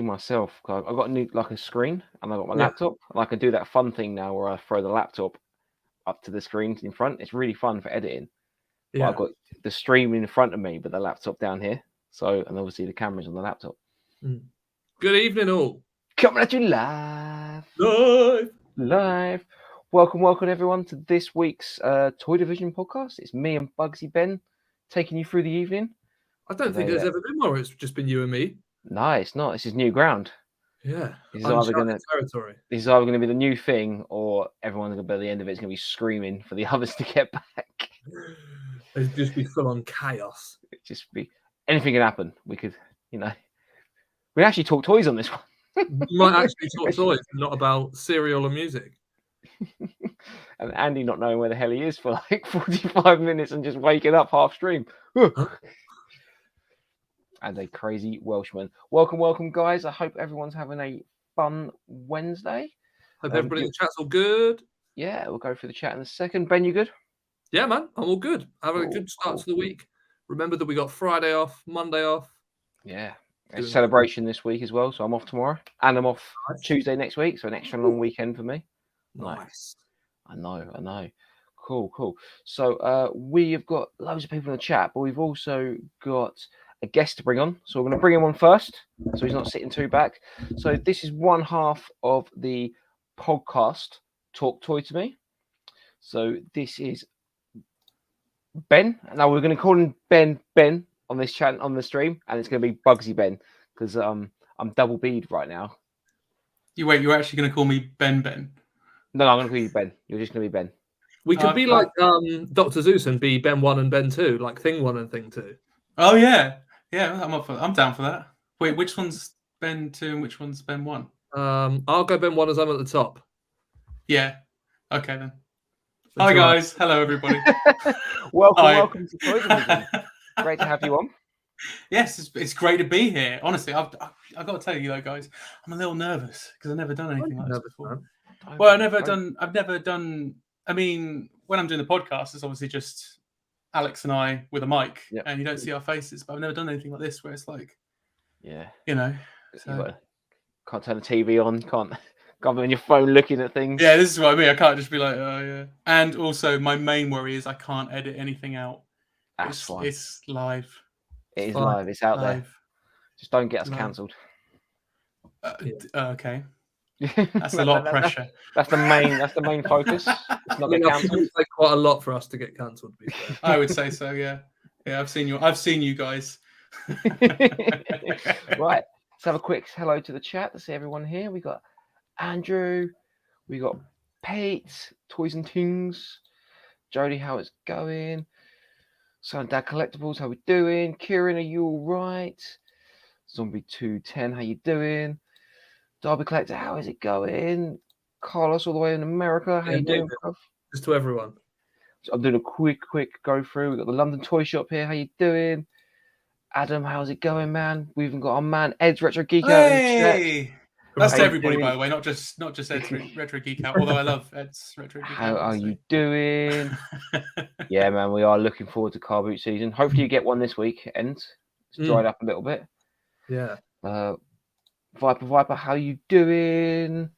myself. I've got a screen, and I've got my Yeah. laptop, and I can do that fun thing now where I throw the laptop up to the screen in front. It's really fun for editing. But Yeah. I've got the stream in front of me, but the laptop down here. So, and obviously the camera's on the laptop. Good evening, all. Coming at you live. Welcome everyone to this week's Toy Division podcast. It's me and Bugsy Ben taking you through the evening. I don't think there's ever been one where it's just been you and me. No, it's not. This is new ground. Yeah, This is either territory. This is either going to be the new thing, or everyone's going to, by the end of it, is going to be screaming for the others to get back. It'd just be full on chaos. It'd just be anything can happen. We could, we actually talk toys on this one. We might actually talk toys, not about cereal and music. And Andy not knowing where the hell he is for like 45 minutes and just waking up half stream. Huh? And a crazy Welshman. Welcome, guys. I hope everyone's having a fun Wednesday. Hope everybody in the chat's all good. Yeah, we'll go through the chat in a second. Ben, you good? Yeah, man, I'm all good. Having a good start to the week. Remember that we got Friday off, Monday off. Yeah. It's a celebration this week as well, so I'm off tomorrow. And I'm off Tuesday next week, so an extra long weekend for me. Nice. I know. Cool. So we have got loads of people in the chat, but we've also got a guest to bring on. So we're going to bring him on first, so he's not sitting too back. So this is one half of the podcast, Talk Toy to Me. So this is Ben. Now we're going to call him Ben on this channel, on the stream, and it's going to be Bugsy Ben, because I'm double B'd right now. You're actually going to call me Ben? No, I'm going to call you Ben. You're just going to be Ben. We could be like Dr. Zeus and be Ben 1 and Ben 2, like Thing 1 and Thing 2. Oh, yeah. Yeah, I'm down for that. Wait, which one's Ben 2 and which one's Ben 1? I'll go Ben 1 as I'm at the top. Yeah. Okay, then. Hi, guys. Hello, everybody. Welcome to Toy Division. Great to have you on. Yes, it's great to be here. Honestly, I've got to tell you, though, guys, I'm a little nervous because I've never done anything like this before. Well, I've never done. I mean, when I'm doing the podcast, it's obviously just Alex and I with a mic, and you don't see our faces. But I've never done anything like this where it's like, so. Can't turn the TV on. Can't be on your phone looking at things. Yeah, this is what I mean. I can't just be like, oh yeah. And also, my main worry is I can't edit anything out. That's fine. It's live. It is live. It's out there. Just don't get us cancelled. Okay. That's a lot of pressure. That's the main focus. It's not cancelled. It takes quite a lot for us to get cancelled. I would say so. Yeah. I've seen you guys. Right. Let's have a quick hello to the chat to see everyone here. We got Andrew. We got Pete. Toys and Tings. Jody, how it's going? Son and Dad Collectibles, how we doing? Kieran, are you all right? Zombie 210, how you doing? Derby Collector, how is it going? Carlos, all the way in America, how you doing? Just to everyone. So I'm doing a quick go through. We've got the London Toy Shop here, how you doing? Adam, how's it going, man? We've even got our man Ed's Retro Geek out in the chat. That's to everybody, by the way, not just Ed's Retro Geek Out, although I love Ed's Retro Geek Out. How are you doing? Yeah, man, we are looking forward to car boot season. Hopefully you get one this weekend. It's dried up a little bit. Yeah. Viper, how you doing?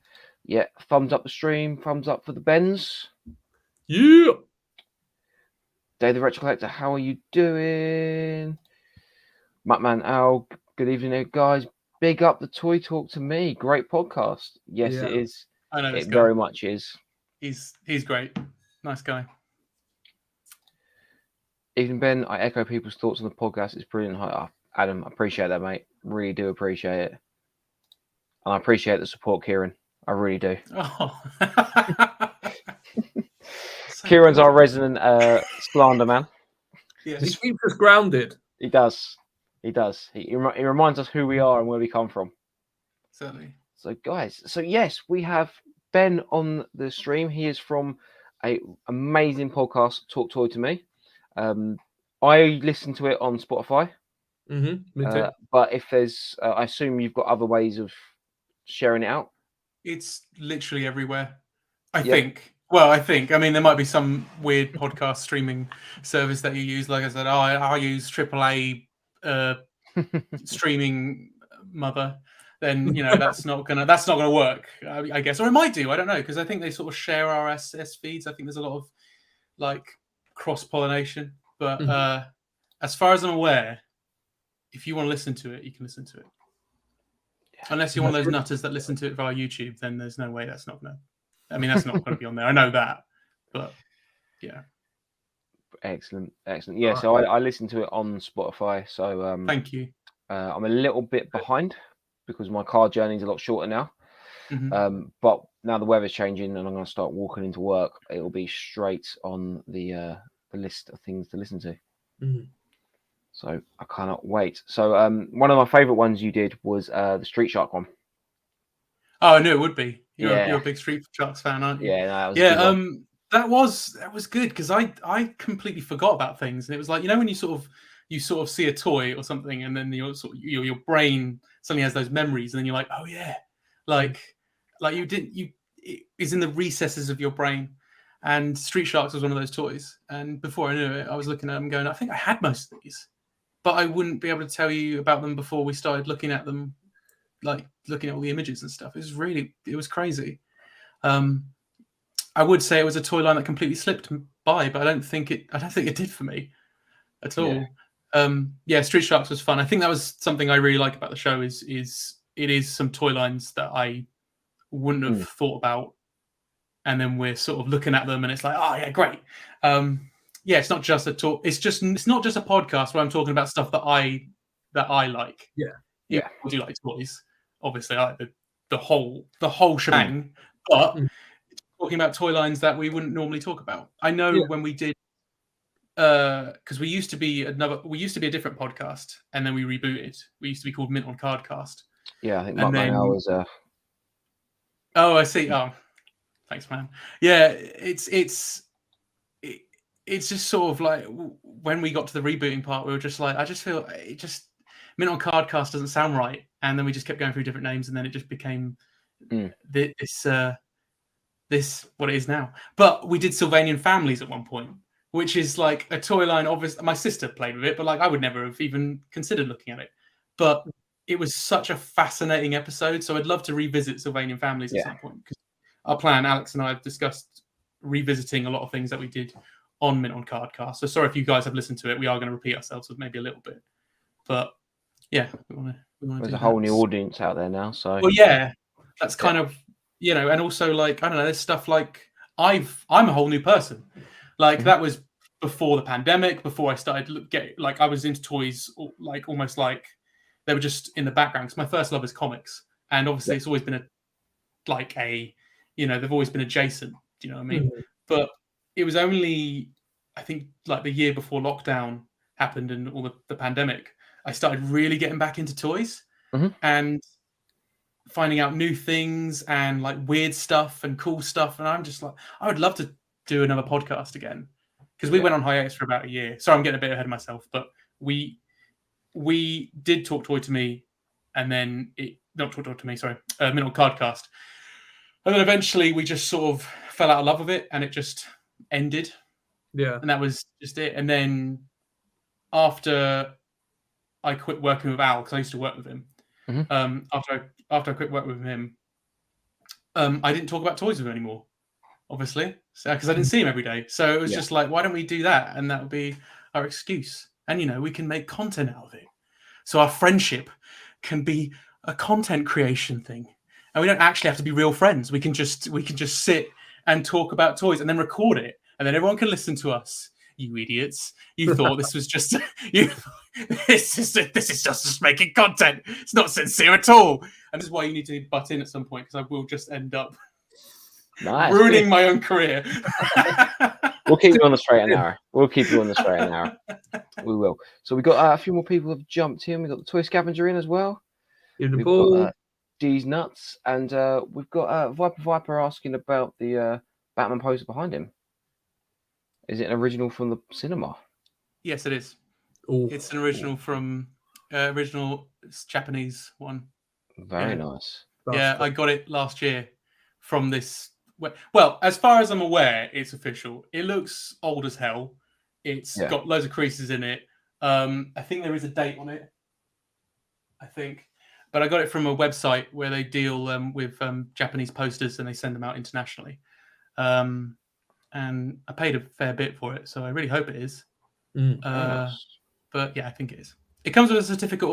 Yeah, thumbs up the stream, thumbs up for the Bens. Yeah. Dave the Retro Collector, how are you doing? Muttman Al, good evening, guys. Big up the Toy Talk to Me. Great podcast. Yes, it is. I know it very much is. He's great. Nice guy. Even Ben, I echo people's thoughts on the podcast. It's brilliant. Adam, I appreciate that, mate. Really do appreciate it. And I appreciate the support, Kieran. I really do. Oh. Kieran's our resident slander man. Yeah. He keeps us grounded. He does. He reminds us who we are and where we come from. Certainly. So, guys, yes, we have Ben on the stream. He is from an amazing podcast, Talk Toy to Me. I listen to it on Spotify. Me too. But if there's, I assume you've got other ways of sharing it out. It's literally everywhere. I think. I mean, there might be some weird podcast streaming service that you use. Like I said, I use AAA streaming mother. then that's not gonna work. I guess, or it might do. I don't know, because I think they sort of share RSS feeds. I think there's a lot of like cross pollination. But as far as I'm aware, if you want to listen to it, you can listen to it. Unless you're one of those nutters that listen to it via YouTube, then there's no way that's not gonna. I mean, that's not going to be on there. I know that, but yeah. Excellent. Yeah, so I listened to it on Spotify. So thank you. I'm a little bit behind because my car journey is a lot shorter now. But now the weather's changing and I'm going to start walking into work. It'll be straight on the list of things to listen to. So I cannot wait. So one of my favorite ones you did was the Street Shark one. Oh, I knew it would be. You're a big Street Sharks fan, aren't you? Yeah, no, that was good because I completely forgot about things, and it was like, when you sort of see a toy or something, and then your brain suddenly has those memories, and then you're like, oh yeah, like it is in the recesses of your brain. And Street Sharks was one of those toys, and before I knew it, I was looking at them going, I think I had most of these, but I wouldn't be able to tell you about them before we started looking at them, like looking at all the images and stuff. It was crazy. I would say it was a toy line that completely slipped by, but I don't think it did for me at all. Street Sharks was fun. I think that was something I really like about the show is it is some toy lines that I wouldn't have thought about, and then we're sort of looking at them and it's like, oh yeah, great. It's not just a talk. It's not just a podcast where I'm talking about stuff that I like. I do like toys. Obviously, I like the whole shebang, but talking about toy lines that we wouldn't normally talk about. I know when we did, because we used to be a different podcast, and then we rebooted. We used to be called Mint on Cardcast. Yeah, I think Mark Manel was. Oh, I see. Oh, thanks, man. Yeah, it's just sort of like when we got to the rebooting part, we were just like, I just feel it just Mint on Cardcast doesn't sound right, and then we just kept going through different names, and then it just became this what it is now. But we did Sylvanian Families at one point, which is like a toy line. Obviously, my sister played with it, but like I would never have even considered looking at it. But it was such a fascinating episode, so I'd love to revisit Sylvanian Families at some point. Because our plan, Alex and I have discussed revisiting a lot of things that we did on Mint on Cardcast. So sorry if you guys have listened to it. We are going to repeat ourselves with maybe a little bit, but yeah, we want to. There's a whole new audience out there now, so that's kind of and also like I don't know, there's stuff like I'm a whole new person. Like that was before the pandemic, before I started I was into toys, like almost like they were just in the background. Because my first love is comics, and obviously it's always been they've always been adjacent. Do you know what I mean? But it was only I think like the year before lockdown happened and all the pandemic, I started really getting back into toys and finding out new things and like weird stuff and cool stuff. And I'm just like, I would love to do another podcast again because we went on hiatus for about a year. Sorry, I'm getting a bit ahead of myself, but we did Talk Toy to Me, and then Mint on Cardcast, and then eventually we just sort of fell out of love with it, and it just ended. Yeah, and that was just it. And then after I quit working with Al, because I used to work with him. After I quit working with him, I didn't talk about toys with him anymore, obviously, because I didn't see him every day. So it was just like, why don't we do that? And that would be our excuse. And we can make content out of it. So our friendship can be a content creation thing, and we don't actually have to be real friends. We can just sit and talk about toys, and then record it, and then everyone can listen to us. You idiots! You thought this was just this is just making content. It's not sincere at all. And this is why you need to butt in at some point, because I will just end up ruining my own career. We'll keep you on the straight and narrow. We will. So we got a few more people have jumped in. We got the Toy Scavenger in as well. We've got D's Nuts, and we've got Viper asking about the Batman poster behind him. Is it an original from the cinema? Yes, it is. Ooh. It's an original from original Japanese one. Very nice. Yeah, I got it last year from this. Well, as far as I'm aware, it's official. It looks old as hell. It's got loads of creases in it. I think there is a date on it. but I got it from a website where they deal with Japanese posters and they send them out internationally. And I paid a fair bit for it, so I really hope it is. But yeah, I think it is. It comes with a certificate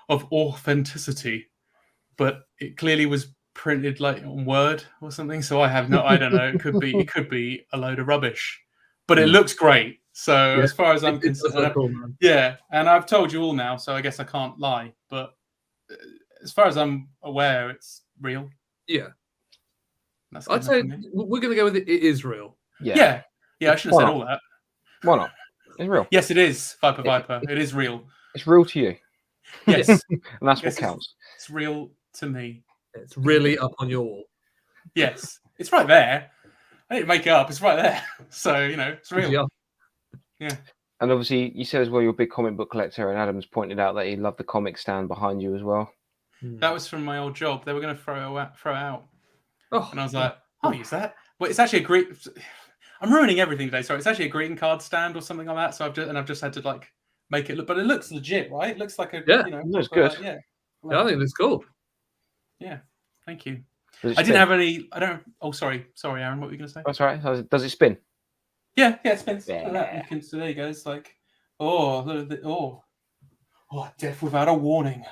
of authenticity, but it clearly was printed like on Word or something. So I don't know. It could be a load of rubbish, but it looks great. So as far as I'm concerned, yeah, and I've told you all now, so I guess I can't lie. But as far as I'm aware, it's real. Yeah, I'd say we're going to go with it. It is real. Yeah. I should have said all that. Why not? It's real. Yes, it is. Viper. It is real. It's real to you. Yes, and that's what counts. It's real to me. It's really up on your wall. Yes, it's right there. I didn't make it up. It's right there. So it's real. Yeah. And obviously, you said as well you're a big comic book collector, and Adam's pointed out that he loved the comic stand behind you as well. That was from my old job. They were going to throw it out. And I was like, I'll use that. Well, it's actually a great... I'm ruining everything today. Sorry, it's actually a greeting card stand or something like that. So I've just had to like make it look, but it looks legit, right? It looks like a it looks good. Yeah, I think it's cool. Yeah, thank you. I didn't have any. I don't. Oh, sorry, Aaron. What were you going to say? That's right. Does it spin? Yeah, it spins. Like that. So there you go. It's like, death without a warning.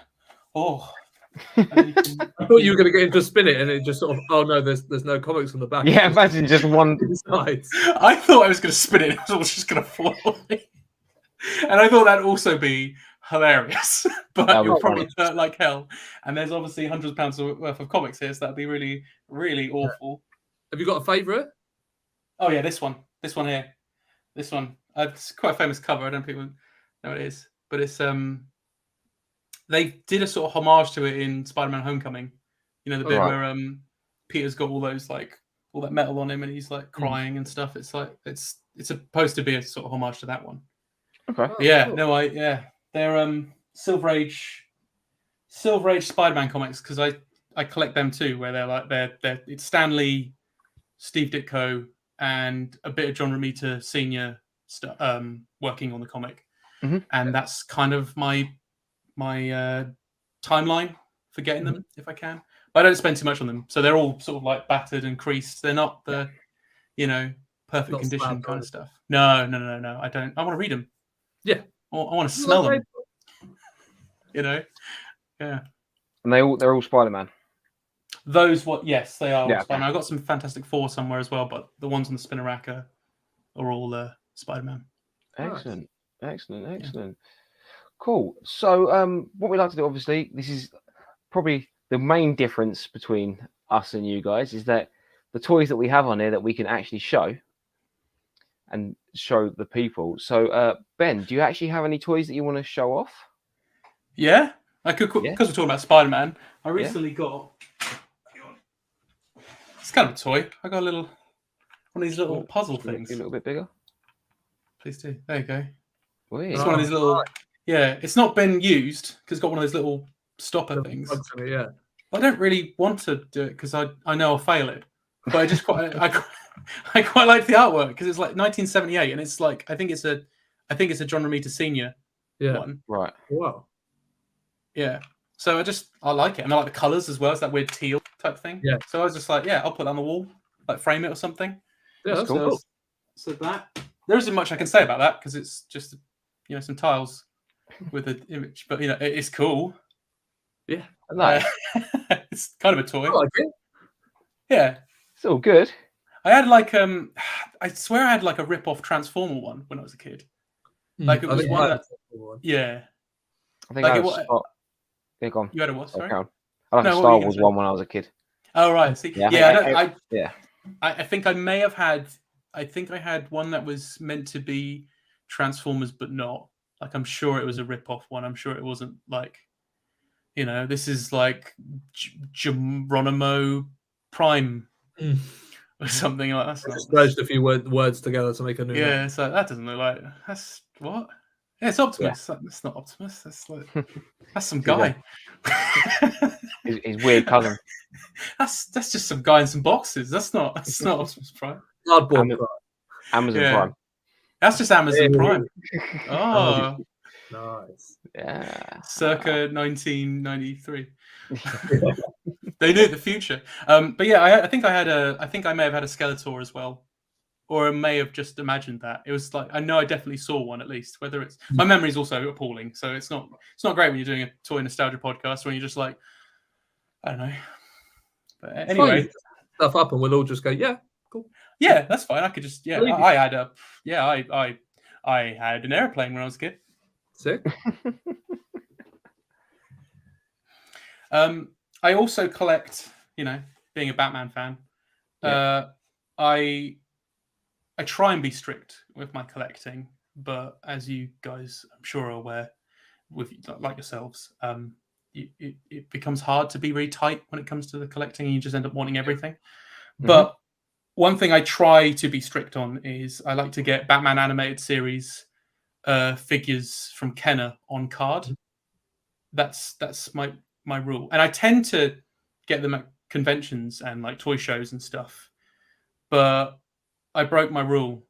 Oh. I thought you were going to get him to spin it, and it just sort of, oh no, there's no comics on the back. Yeah, imagine just one side. I thought I was going to spin it, and it was just going to fall away. And I thought that'd also be hilarious, but you'll probably hurt like hell. And there's obviously hundreds of pounds worth of comics here, so that'd be really, really awful. Have you got a favourite? Oh yeah, this one here, this one. It's quite a famous cover. I don't think people know what it is, but it's they did a sort of homage to it in Spider-Man: Homecoming. You know, the bit where Peter's got all those like all that metal on him, and he's like crying and stuff. It's like it's supposed to be a sort of homage to that one. Okay. Cool. They're Silver Age Spider-Man comics because I collect them too, where they're it's Stan Lee, Steve Ditko, and a bit of John Romita Sr. Working on the comic, and that's kind of my timeline for getting them if I can. But I don't spend too much on them, so they're all sort of like battered and creased. They're not the perfect not condition kind of stuff. No. I don't. I want to read them. Yeah, I want to smell them. Yeah. And they're all Spider-Man. Those yes, they are. Yeah, Spider-Man. I've got some Fantastic Four somewhere as well, but the ones on the spinner rack are all Spider-Man. Excellent. Cool. So what we like to do, obviously, this is probably the main difference between us and you guys, is that the toys that we have on here that we can actually show and show the people. So Ben, do you actually have any toys that you want to show off? Yeah, I could, because we're talking about Spider-Man. I recently got, it's kind of a toy. I got one of these little puzzle things. A little bit bigger. Please do. There you go. Weird. It's one of these little. Yeah, it's not been used because it's got one of those little stopper things. Yeah. I don't really want to do it because I know I'll fail it. But I just I quite like the artwork because it's like 1978 and it's like I think it's a John Romita Sr. one. Right. Wow. Yeah. So I like it and I like the colours as well. It's that weird teal type thing. Yeah. So I was just like, I'll put it on the wall, like frame it or something. Yeah, that's cool. So that there isn't much I can say about that because it's just some tiles with an image, but it's cool. Yeah, nice. It's kind of a toy. I like it. Yeah, it's all good. I had like I swear I had like a rip-off Transformer one when I was a kid. Like it was one that. Yeah. I think I had yeah, go on. You had a what? Sorry. I had a Star Wars one when I was a kid. Oh right. See, yeah. I think I may have had. I think I had one that was meant to be Transformers, but not. Like I'm sure it was a rip-off one. I'm sure it wasn't like, this is like Geronimo Prime or something like that. Just merged a few words together to make a new. Yeah, so that doesn't look like that's what. Yeah, it's Optimus. Yeah. That's not Optimus. That's like that's some guy. His weird cousin. That's just some guy in some boxes. That's not Optimus Prime. Cardboard Amazon Prime. That's just Amazon Prime. Oh, Nice. Yeah. Circa 1993. They knew the future. But yeah, I think I may have had a Skeletor as well. Or I may have just imagined that. It was like I know I definitely saw one at least. Whether it's my memory is also appalling, so it's not great when you're doing a toy nostalgia podcast when you're just like, I don't know. But anyway, stuff up and we'll all just go, yeah, cool. Yeah, that's fine. I could just I had I had an airplane when I was a kid. Sick. I also collect. Being a Batman fan, I try and be strict with my collecting, but as you guys, I'm sure, are aware, with like yourselves, it becomes hard to be really tight when it comes to the collecting, and you just end up wanting everything. But one thing I try to be strict on is I like to get Batman animated series figures from Kenner on card. That's my rule, and I tend to get them at conventions and like toy shows and stuff, but I broke my rule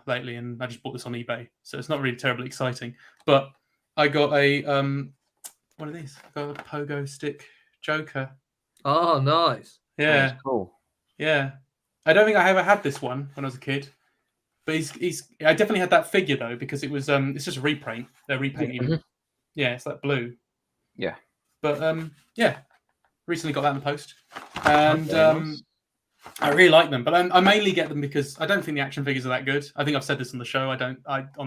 lately, and I just bought this on eBay, so it's not really terribly exciting. But I got a what are these? I got a pogo stick Joker. Oh, nice. Yeah, that's cool. Yeah, I don't think I ever had this one when I was a kid, but he's. I definitely had that figure though because it was it's just a repaint. They're repainting. Yeah, it's like blue. Yeah, but recently got that in the post, and I really like them, but I mainly get them because I don't think the action figures are that good. I think I've said this on the show. On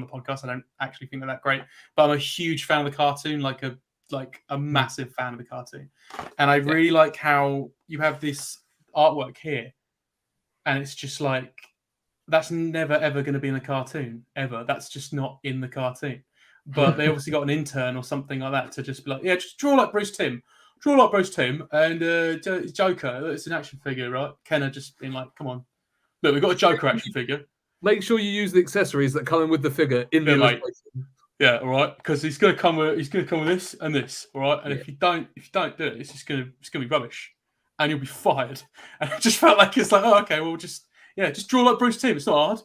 the podcast, I don't actually think they're that great. But I'm a huge fan of the cartoon, like a massive fan of the cartoon, and I really like how you have this artwork here, and it's just like that's never ever going to be in a cartoon ever. That's just not in the cartoon. But they obviously got an intern or something like that to just be like, yeah, just draw like Bruce Timm. And Joker, it's an action figure, right? Kenner just being like, come on. Look, we've got a Joker action figure. Make sure you use the accessories that come in with the figure in the illustration. Yeah, all right. Because he's gonna come with this and this, all right? And if you don't do it, it's gonna be rubbish. And you'll be fired. And it just felt like it's like, oh, okay, well just draw like Bruce Timm. It's not hard.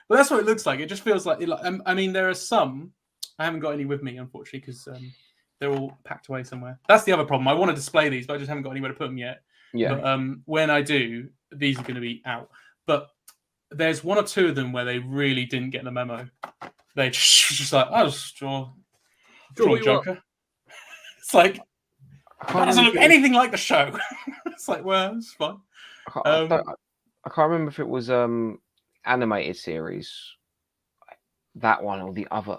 But that's what it looks like. It just feels like I mean, there are some. I haven't got any with me, unfortunately, because they're all packed away somewhere. That's the other problem. I want to display these, but I just haven't got anywhere to put them yet. Yeah. But when I do, these are going to be out. But there's one or two of them where they really didn't get the memo. They just like, I'll just draw Joker. It's like, it doesn't look anything like the show. It's like, well, it's fine. I can't remember if it was animated series, that one or the other.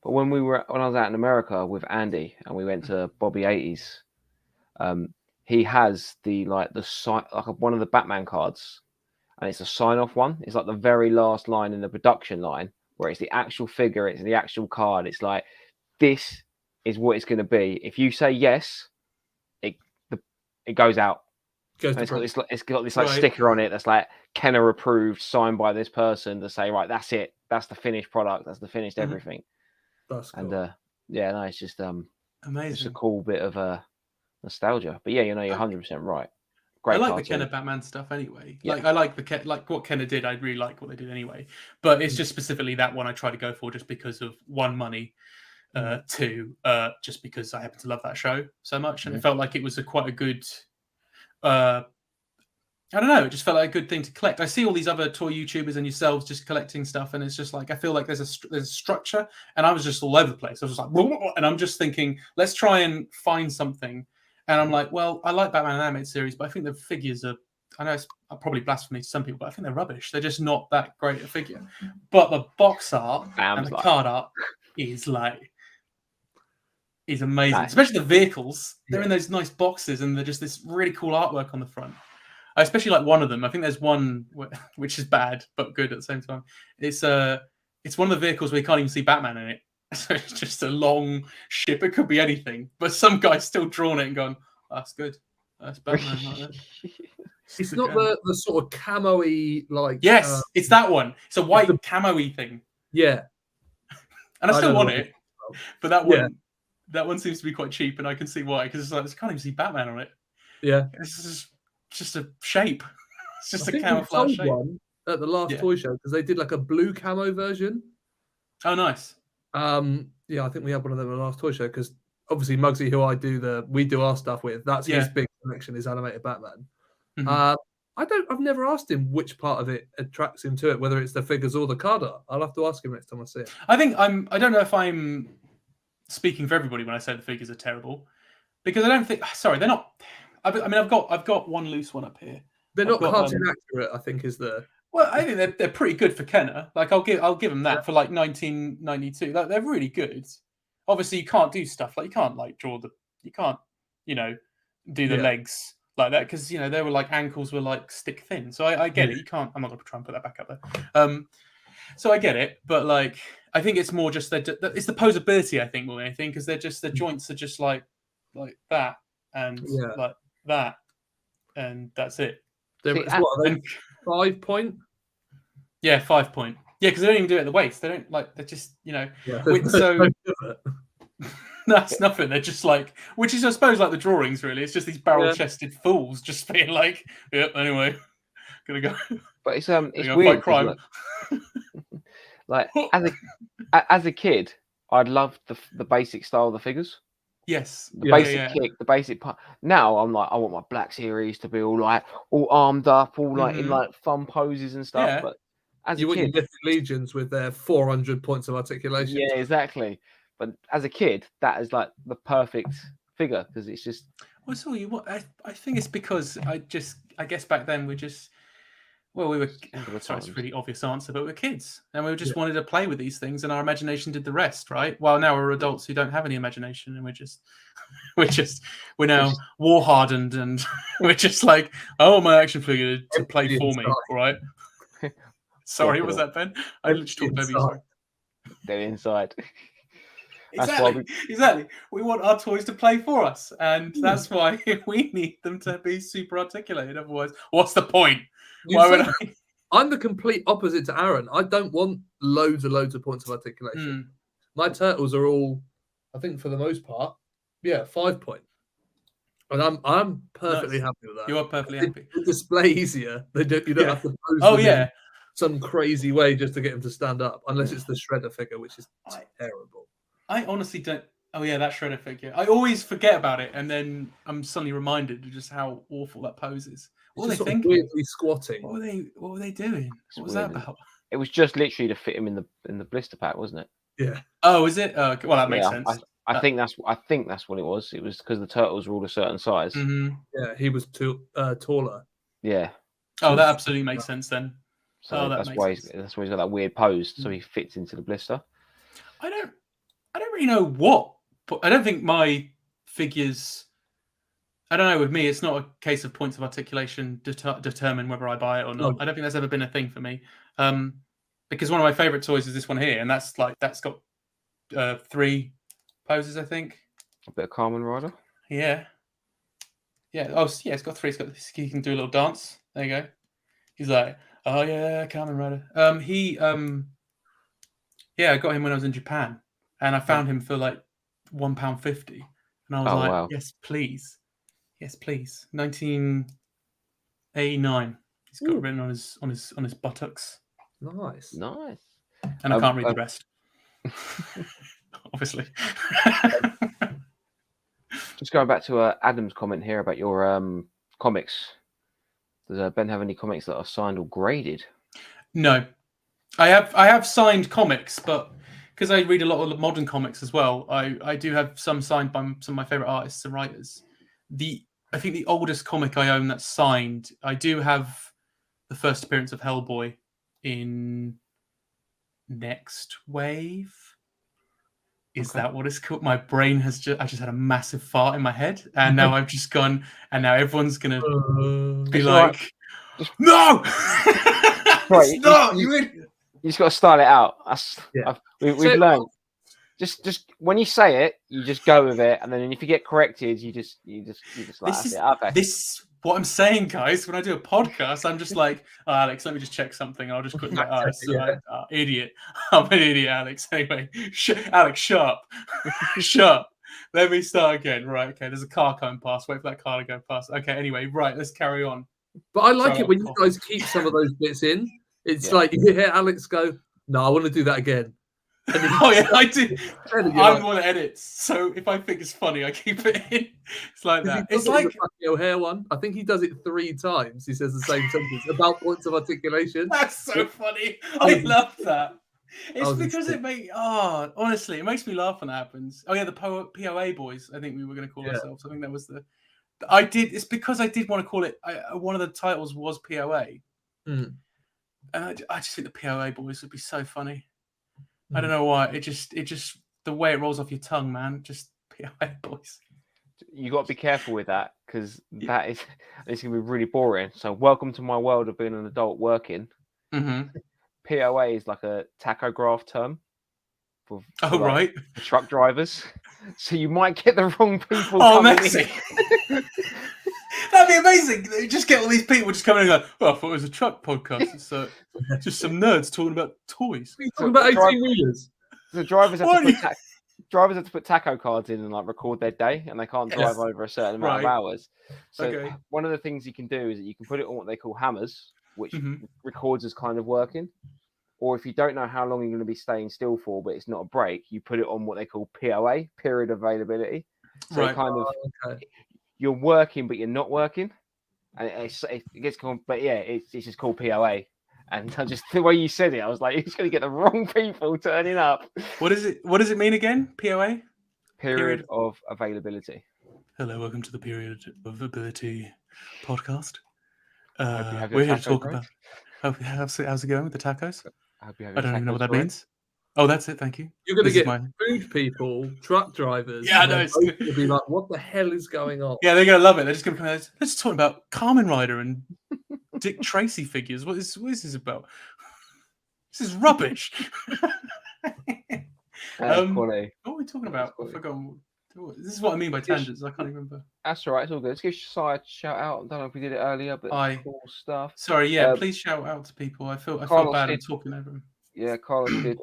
But when I was out in America with Andy and we went to Bobby 80s, he has one of the Batman cards, and it's a sign-off one. It's like the very last line in the production line where it's the actual figure, it's the actual card. It's like, this is what it's going to be. If you say yes, it goes out. It's got this like sticker on it that's like Kenner approved, signed by this person to say, right, that's it. That's the finished product. That's the finished everything. That's cool. And it's just amazing. It's a cool bit of nostalgia. But yeah, you're 100% right. Great. I like cartoon. the Kenner Batman stuff anyway. Yeah. Like I like what Kenner did. I really like what they did anyway. But it's just specifically that one I try to go for just because of one, money, two, just because I happen to love that show so much, and it felt like it was quite a good. I don't know. It just felt like a good thing to collect. I see all these other toy YouTubers and yourselves just collecting stuff, and it's just like I feel like there's a structure, and I was just all over the place. I was just like, and I'm just thinking, let's try and find something. And I'm like, well, I like Batman animated series, but I think the figures are. I know it's probably blasphemy to some people, but I think they're rubbish. They're just not that great a figure. But the box art and the card art is amazing, especially the vehicles. They're in those nice boxes, and they're just this really cool artwork on the front. I especially like one of them. I think there's one which is bad but good at the same time. It's one of the vehicles where you can't even see Batman in it. So it's just a long ship. It could be anything, but some guy's still drawn it and gone, oh, "That's good. That's Batman." Like that. It's not the sort of camo-y like. Yes, it's that one. It's a white camo-y thing. Yeah, and I still want it, but that one seems to be quite cheap, and I can see why, because it's like I can't even see Batman on it. Yeah, it's just a shape. It's just a camouflage shape. One at the last toy show because they did like a blue camo version. Oh, nice. Yeah, I think we had one of them at the last toy show because obviously Muggsy, who we do our stuff with, that's his big collection is animated Batman. Mhm. I've never asked him which part of it attracts him to it, whether it's the figures or the card art. I'll have to ask him next time I see him. I don't know if I'm speaking for everybody when I say the figures are terrible, because I don't think. Sorry, they're not. I've got one loose one up here. They're not cartoon accurate, I think, is the. Well, I think they're pretty good for Kenner. Like I'll give them that for like 1992. Like, they're really good. Obviously, you can't do stuff like you can't do the legs like that because they were like ankles were like stick thin. So I get it. You can't. I'm not going to try and put that back up there. So I get it, but like I think it's more just it's the posability. I think more than anything because the joints are just like that and like that, and that's it. What, 5 point? Yeah, 5 point. Yeah, because they don't even do it at the waist. They don't they're just so that's nothing. They're just like, which is I suppose like the drawings really. It's just these barrel-chested fools just being like, yep. Anyway, gonna go. But it's weird. Crime. Like as a kid, I'd loved the basic style of the figures. Yes, the basic kick, the basic part. Now I'm like, I want my Black Series to be all armed up, all like in like fun poses and stuff. Yeah. But as you a kid, want your Mythic Legions with their 400 points of articulation. Yeah, exactly. But as a kid, that is like the perfect figure because it's just. Well, so I think it's because I guess back then we were. Sorry, it's a really obvious answer, but we were kids, and we just wanted to play with these things, and our imagination did the rest, right? Well, now we're adults who don't have any imagination, and we're now war hardened, and we're just like, oh, my action figure to play for me, right? Sorry, what was that, Ben? I literally talked over you. Sorry. They're inside. Exactly. We want our toys to play for us, and that's why we need them to be super articulated. Otherwise, what's the point? I'm the complete opposite to Aaron. I don't want loads of points of articulation. My turtles are all, I think, for the most part, 5 point, and I'm perfectly happy with that. You are perfectly happy. They display easier. You don't have to pose in some crazy way just to get them to stand up, unless it's the Shredder figure, which is terrible. I honestly don't. Oh yeah, that Shredder figure. I always forget about it, and then I'm suddenly reminded of just how awful that pose is. What were they thinking? Weirdly squatting. What were they doing? What was that about? It was just literally to fit him in the blister pack, wasn't it? Yeah. Oh, is it? Well, that makes sense. I think that's what it was. It was because the turtles were all a certain size. Mm-hmm. Yeah, he was taller. Yeah. Oh, that absolutely makes sense then. So that's why he's got that weird pose, so he fits into the blister. I don't really know what. I don't think my figures. I don't know. With me, it's not a case of points of articulation determine whether I buy it or not. I don't think that's ever been a thing for me. Because one of my favorite toys is this one here, and that's got 3 poses, I think. A bit of Kamen Rider. Yeah. Oh, yeah. It's got 3. He can do a little dance. There you go. He's like, oh yeah, Kamen Rider. I got him when I was in Japan, and I found him for like £1.50, and I was wow. Yes, please. 1989. He's got it written on his buttocks. Nice. And I can't read the rest. Obviously. Just going back to Adam's comment here about your comics. Does Ben have any comics that are signed or graded? No, I have signed comics, but because I read a lot of modern comics as well, I do have some signed by some of my favorite artists and writers. I think the oldest comic I own that's signed, I do have the first appearance of Hellboy in Next Wave. Is that what it's called? My brain I just had a massive fart in my head, and now I've just gone, and now everyone's gonna be like, "No, right, you just got to style it out." We've learned. Just when you say it, you just go with it, and then if you get corrected, you just like this. What I'm saying, guys, when I do a podcast, I'm just like, Alex, let me just check something. I'll just quickly, idiot. I'm an idiot, Alex. Anyway, Alex, shut up. Let me start again. Right, okay, there's a car coming past. Wait for that car to go past. Okay, anyway, right, let's carry on. But I like it when you guys keep some of those bits in. It's like you hear Alex go, no, I want to do that again. Oh yeah, I do. I'm the one that edits, so if I think it's funny, I keep it in. It's like that. It's like the O'Hare one. I think he does it 3 times. He says the same sentence about points of articulation. That's so funny. I love that. It's because honestly, it makes me laugh when that happens. Oh yeah, the POA boys. I think we were going to call ourselves. I think that was the. It's because I did want to call it. One of the titles was POA, and I just think the POA boys would be so funny. I don't know why. It just the way it rolls off your tongue, man. Just POA boys. You got to be careful with that because it's going to be really boring. So, welcome to my world of being an adult working. Mm-hmm. POA is like a tachograph term for truck drivers. So you might get the wrong people. Amazing! That'd be amazing. You just get all these people just coming in and go, "Well, I thought it was a truck podcast. It's just some nerds talking about toys." Talking about 18-wheelers. The drivers have to put tacho cards in and like record their day, and they can't drive over a certain amount of hours. So one of the things you can do is that you can put it on what they call hammers, which records as kind of working. Or if you don't know how long you're going to be staying still for, but it's not a break, you put it on what they call POA, period of availability. So you're working, but you're not working. And it gets called, but yeah, it's just called POA. And just the way you said it, I was like, you're just going to get the wrong people turning up. What does it mean again? POA? Period of availability. Hello, welcome to the Period of Ability podcast. We're here to talk about. How's it going with the tacos? I don't even know what that means. Oh, that's it. Thank you. You're going to get food people, truck drivers. Yeah, I know. It's going to be like, what the hell is going on? Yeah, they're going to love it. They're just going to come out. Let's talk about Kamen Rider and Dick Tracy figures. What is this about? This is rubbish. What are we talking about? I've forgotten. This is what I mean by tangents. I can't remember. That's all right. It's all good. Let's give Shai a shout out. I don't know if we did it earlier, but cool stuff. Sorry, please shout out to people. I feel bad I'm talking over him. Yeah, Carlos did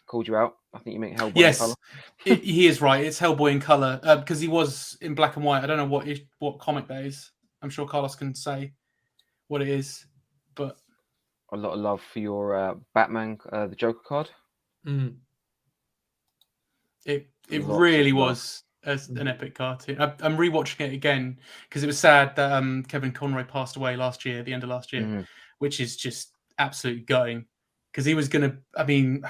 called you out. I think you meant Hellboy in colour. He is right. It's Hellboy in colour because he was in black and white. I don't know what comic that is. I'm sure Carlos can say what it is, but a lot of love for your Batman, the Joker card. It really was an epic cartoon. I'm rewatching it again because it was sad that Kevin Conroy passed away last year, at the end of last year, which is just absolutely gutting because he was going to. I mean,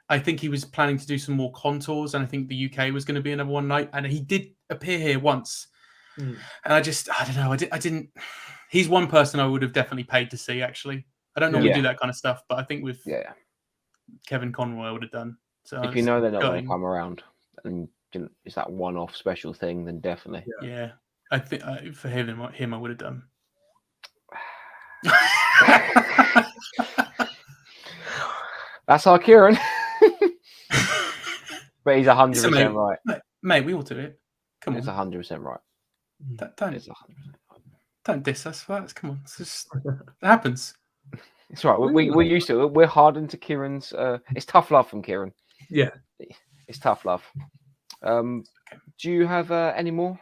I think he was planning to do some more contours, and I think the UK was going to be another one night, and he did appear here once, and I don't know. I didn't. He's one person I would have definitely paid to see. Actually, I don't normally do that kind of stuff, but I think with Kevin Conroy, I would have done. So if you know they're not going to come around, and it's that one-off special thing, then definitely. Yeah, I think for him, I would have done. That's our Kieran. But he's 100% right. Mate, we all do it. Come on. It's 100% right. Don't diss us for that. Come on. It happens. It's right. We're used to it. We're hardened to Kieran's. It's tough love from Kieran. Yeah. It's tough love. Do you have any more?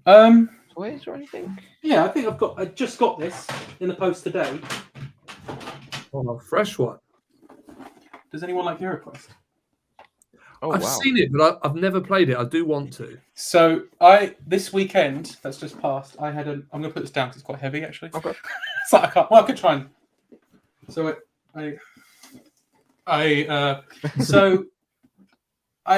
Toys or anything? Yeah, I think I just got this in the post today. Oh, a fresh one. Does anyone like HeroQuest? I've seen it, but I've never played it. I do want to. So this weekend that's just passed, I'm going to put this down because it's quite heavy actually. Okay. So I could try and. So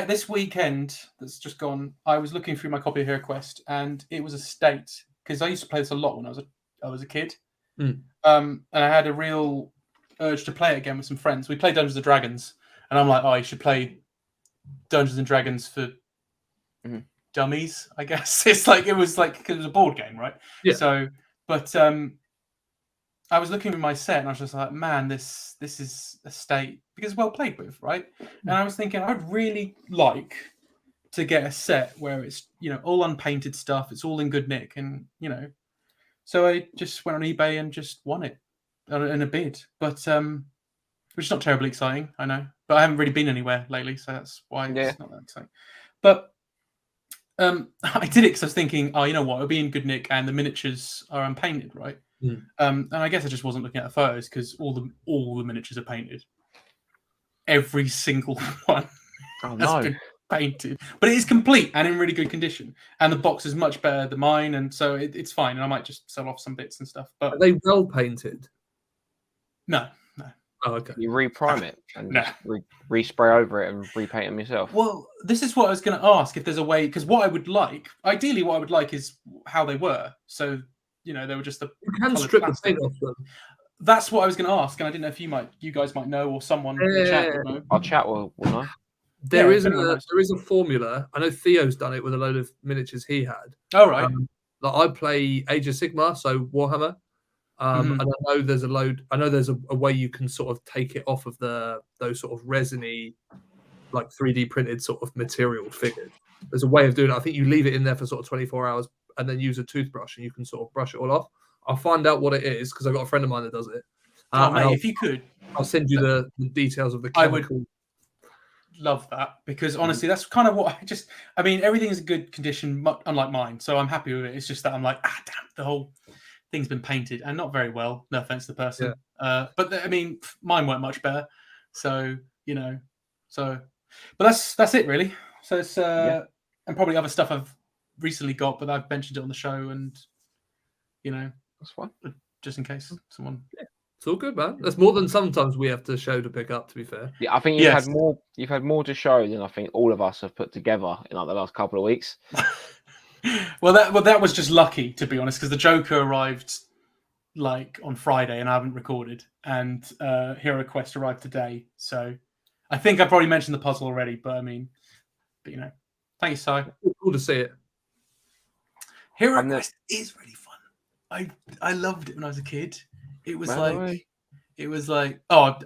this weekend that's just gone, I was looking through my copy of HeroQuest, and it was a state because I used to play this a lot when I was a kid, and I had a real urge to play it again with some friends. We played Dungeons and Dragons, and I'm like, you should play Dungeons and Dragons for dummies, I guess. It was a board game, right? Yeah. So, but I was looking at my set and I was just like, man, this is a state because it's well played with, right? And I was thinking I'd really like to get a set where it's, all unpainted stuff. It's all in good nick. And, so I just went on eBay and just won it in a bid. But, which is not terribly exciting, I know. But I haven't really been anywhere lately. So that's why it's not that exciting. But I did it because I was thinking, you know what? It'll be in good nick and the miniatures are unpainted, right? And I guess I just wasn't looking at the photos because all the miniatures are painted. every single one Oh has no! been painted, but it is complete and in really good condition. And the box is much better than mine, and so it's fine. And I might just sell off some bits and stuff. But Are they well painted? No. Oh, okay. You reprime it and just respray over it and repaint them yourself. Well, this is what I was going to ask, if there's a way, because what I would like, ideally, what I would like is how they were. So, they were just the. You can strip the paint off them. That's what I was going to ask, and I didn't know if you guys might know, or someone in the chat would know. Our chat will know. There is a formula. I know Theo's done it with a load of miniatures he had. Oh, right. Like I play Age of Sigmar, so Warhammer. And I know there's a load. I know there's a way you can sort of take it off of those sort of resiny, like 3D printed sort of material figures. There's a way of doing it. I think you leave it in there for sort of 24 hours and then use a toothbrush and you can sort of brush it all off. I'll find out what it is because I've got a friend of mine that does it. Mate, if you could, I'll send you the details of the chemical. I would love that, because honestly, that's kind of what I mean, everything is in good condition, unlike mine. So I'm happy with it. It's just that I'm like, damn, the whole thing's been painted and not very well. No offense to the person. Yeah. But I mean, mine weren't much better. So, but that's it really. So it's, and probably other stuff I've recently got, but I've mentioned it on the show, and, that's fine. Just in case someone. Yeah. It's all good, man. That's more than sometimes we have to show to pick up, to be fair. Yeah, I think you've had more to show than I think all of us have put together in like the last couple of weeks. Well, that was just lucky, to be honest, because the Joker arrived like on Friday and I haven't recorded, and Hero Quest arrived today. So I think I've probably mentioned the puzzle already, but thank you, Si. Cool to see it. Hero Quest is really fun. I loved it when I was a kid. It was like, oh,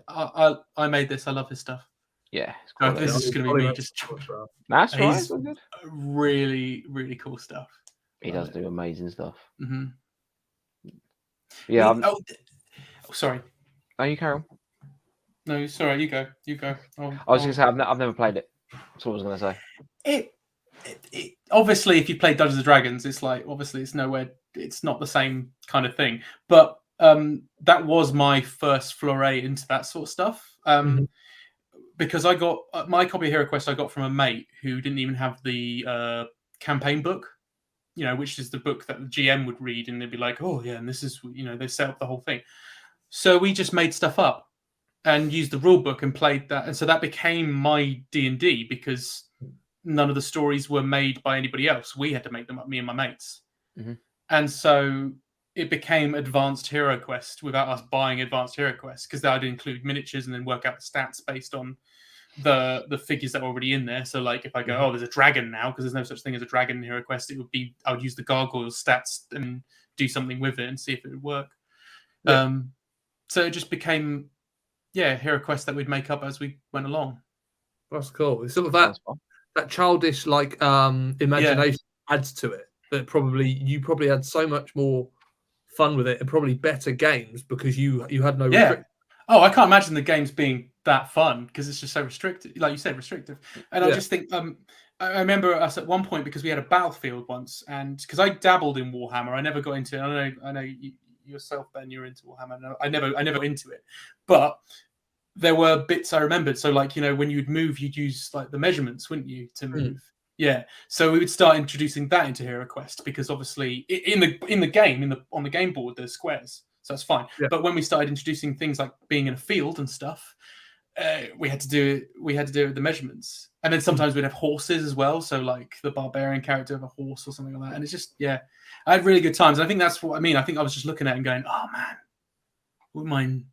I made this. I love his stuff. Yeah, this is going to be me just. That's right. He's really, really cool stuff. He does do amazing stuff. Mm-hmm. Yeah. Sorry. Oh, you carry on. No, sorry. You go. I was going to say I've never played it. That's what I was going to say. It obviously, if you play Dungeons and Dragons, it's like obviously it's nowhere. It's not the same kind of thing. But that was my first foray into that sort of stuff. Because I got my copy of Hero Quest I got from a mate who didn't even have the campaign book, which is the book that the GM would read, and they'd be like, oh yeah, and this is, they set up the whole thing. So we just made stuff up and used the rule book and played that, and so that became my D&D, because none of the stories were made by anybody else. We had to make them up, me and my mates. And so it became Advanced Hero Quest without us buying Advanced Hero Quest, because that would include miniatures and then work out the stats based on the figures that were already in there. So like if I go, oh, there's a dragon now, because there's no such thing as a dragon in Hero Quest, I would use the gargoyles stats and do something with it and see if it would work. So it just became Hero Quest that we'd make up as we went along. That's cool. It's sort of that childish imagination adds to it, but you probably had so much more fun with it and probably better games because you had no restrictions. Oh, I can't imagine the games being that fun because it's just so restricted, like you said, restrictive. And I just think I remember us at one point, because we had a battlefield once, and because I dabbled in Warhammer, I never got into it. I know you yourself, Ben, you're into Warhammer. No, I never got into it, but there were bits I remembered. So like, when you'd move, you'd use like the measurements, wouldn't you, to move? Yeah, so we would start introducing that into Hero Quest, because obviously in the game, on the game board, there's squares, so that's fine. Yeah. But when we started introducing things like being in a field and stuff, we had to do it with the measurements, and then sometimes we'd have horses as well. So like the barbarian character of a horse or something like that, and it's just I had really good times. And I think that's what I mean. I think I was just looking at it and going, oh man, wouldn't mind.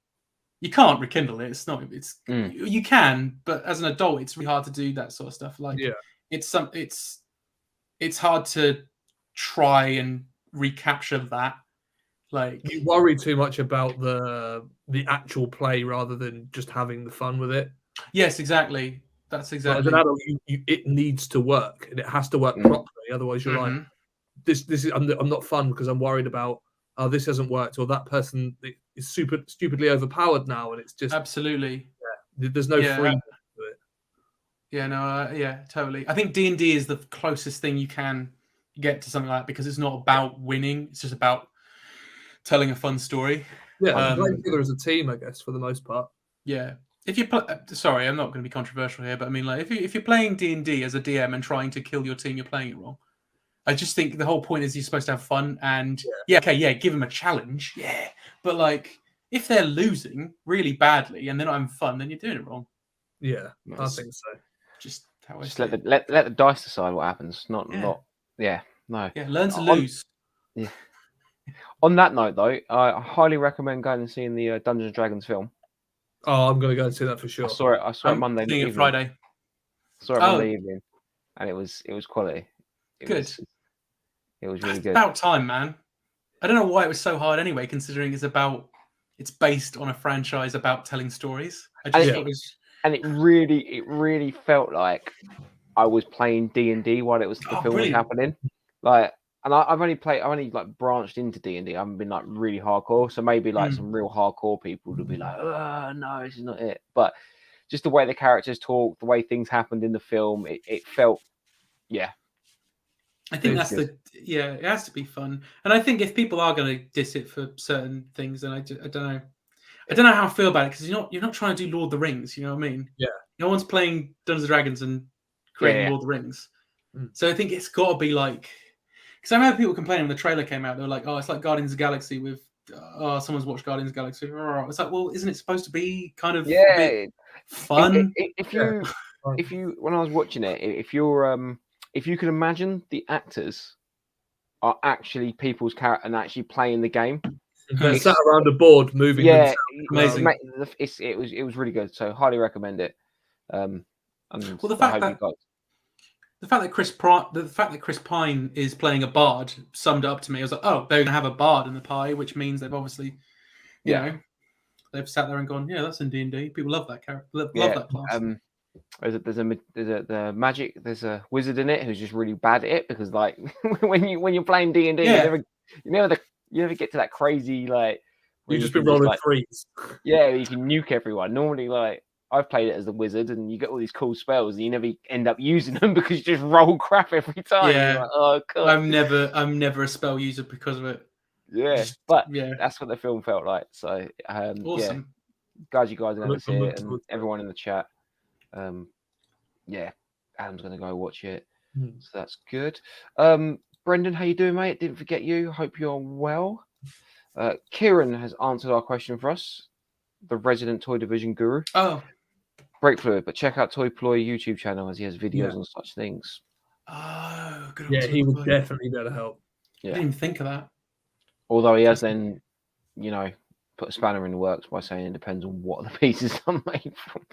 You can't rekindle it. It's not. You can, but as an adult, it's really hard to do that sort of stuff. Like it's hard to try and recapture that. Like, you worry too much about the actual play rather than just having the fun with it. Yes, exactly. That's exactly. As an adult, it needs to work, and it has to work properly. Otherwise, you're like, this is I'm not fun because I'm worried about this hasn't worked, or that person is stupidly overpowered now, and it's just absolutely there's no freedom to it. Yeah, no, totally. I think D&D is the closest thing you can get to something like that, because it's not about winning; it's just about telling a fun story. Yeah, playing together as a team, I guess, for the most part. Yeah, if you sorry, I'm not going to be controversial here, but I mean, like, if you're playing D&D as a DM and trying to kill your team, you're playing it wrong. I just think the whole point is you're supposed to have fun and give them a challenge, but like if they're losing really badly and they're not having fun, then you're doing it wrong. Yeah, I think so. Just how just let the dice decide what happens. No. Learn to lose. Yeah. On that note, though, I highly recommend going and seeing the Dungeons and Dragons film. Oh, I'm going to go and see that for sure. I saw it Monday evening. Friday. Saw it Monday evening, and it was quality. It was really good. About time, man. I don't know why it was so hard anyway, considering it's based on a franchise about telling stories. And it really felt like I was playing D&D while the film was happening. Like, and I've only like branched into D&D. I haven't been like really hardcore. So maybe like some real hardcore people would be like, oh, no, this is not it. But just the way the characters talk, the way things happened in the film, it felt, I think it has to be fun. And I think if people are going to diss it for certain things, then I don't know. I don't know how I feel about it because you're not trying to do Lord of the Rings. You know what I mean? Yeah. No one's playing Dungeons and Dragons and creating Lord of the Rings. So I think it's got to be like, because I remember people complaining when the trailer came out. They were like, "Oh, it's like Guardians of the Galaxy with someone's watched Guardians of the Galaxy." It's like, well, isn't it supposed to be kind of a bit fun? If you when I was watching it, if you can imagine the actors are actually people's character and actually playing the game. They sat around a board moving. Yeah, amazing. It was really good. So highly recommend it. The fact that Chris Pine is playing a bard summed it up to me. I was like, oh, they're gonna have a bard in the pie, which means they've obviously, you know, they've sat there and gone, yeah, that's in D&D. People love that character, love that class. There's a wizard in it who's just really bad at it because like when you're playing D&D, you never get to that crazy like you've just been rolling threes. Yeah, you can nuke everyone. Normally, like I've played it as the wizard, and you get all these cool spells, and you never end up using them because you just roll crap every time. Yeah, like, oh god, I'm never a spell user because of it. Yeah, that's what the film felt like. So awesome. Glad you guys are going to see it, and everyone in the chat. Adam's going to go watch it, so that's good. Brendan, how you doing, mate? Didn't forget you. Hope you're well. Kieran has answered our question for us, the resident Toy Division guru. Oh, break fluid, but check out Toy Ploy YouTube channel as he has videos on such things. Oh, good. Yeah, he would definitely be able to help. Yeah. I didn't even think of that. Although he has then, put a spanner in the works by saying it depends on what the pieces are made from.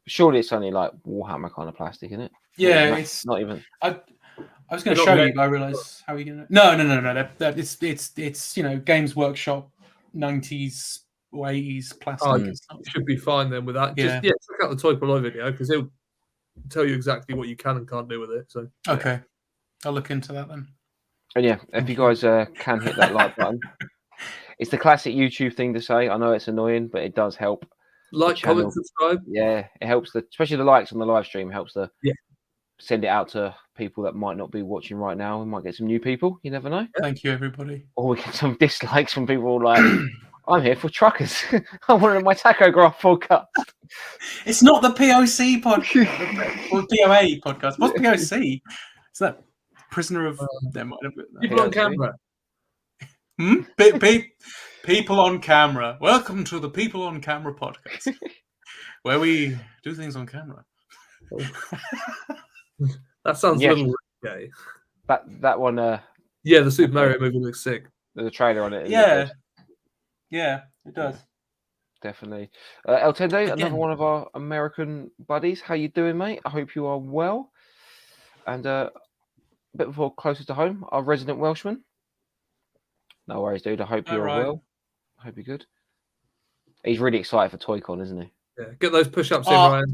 Surely it's only like Warhammer kind of plastic, isn't it? Yeah, it's not even. I was going to show you, but I realised how are you going to? No. It's Games Workshop 90s or 80s plastic. It should be fine then with that. Just check out the Toy Ploy video because he'll tell you exactly what you can and can't do with it. So okay, I'll look into that then. And if you guys can hit that like button, it's the classic YouTube thing to say. I know it's annoying, but it does help. Like, comment, subscribe. Yeah, it helps especially the likes on the live stream helps send it out to people that might not be watching right now. We might get some new people. You never know. Thank you, everybody. Or we get some dislikes from people like, I'm here for truckers. I wanted my tachograph podcast. It's not the POC podcast or POA podcast. What's POC? Is that prisoner of people on camera? People on camera. Welcome to the People on Camera podcast, where we do things on camera. That sounds a little risky. That one. The Super Mario movie looks sick. There's a trailer on it. Yeah, it does. Definitely. El Tende, another one of our American buddies. How you doing, mate? I hope you are well. And a bit before closer to home, our resident Welshman. No worries, dude. I hope you're well. I hope you're good. He's really excited for ToyCon, isn't he? Yeah, get those push-ups in, Ryan.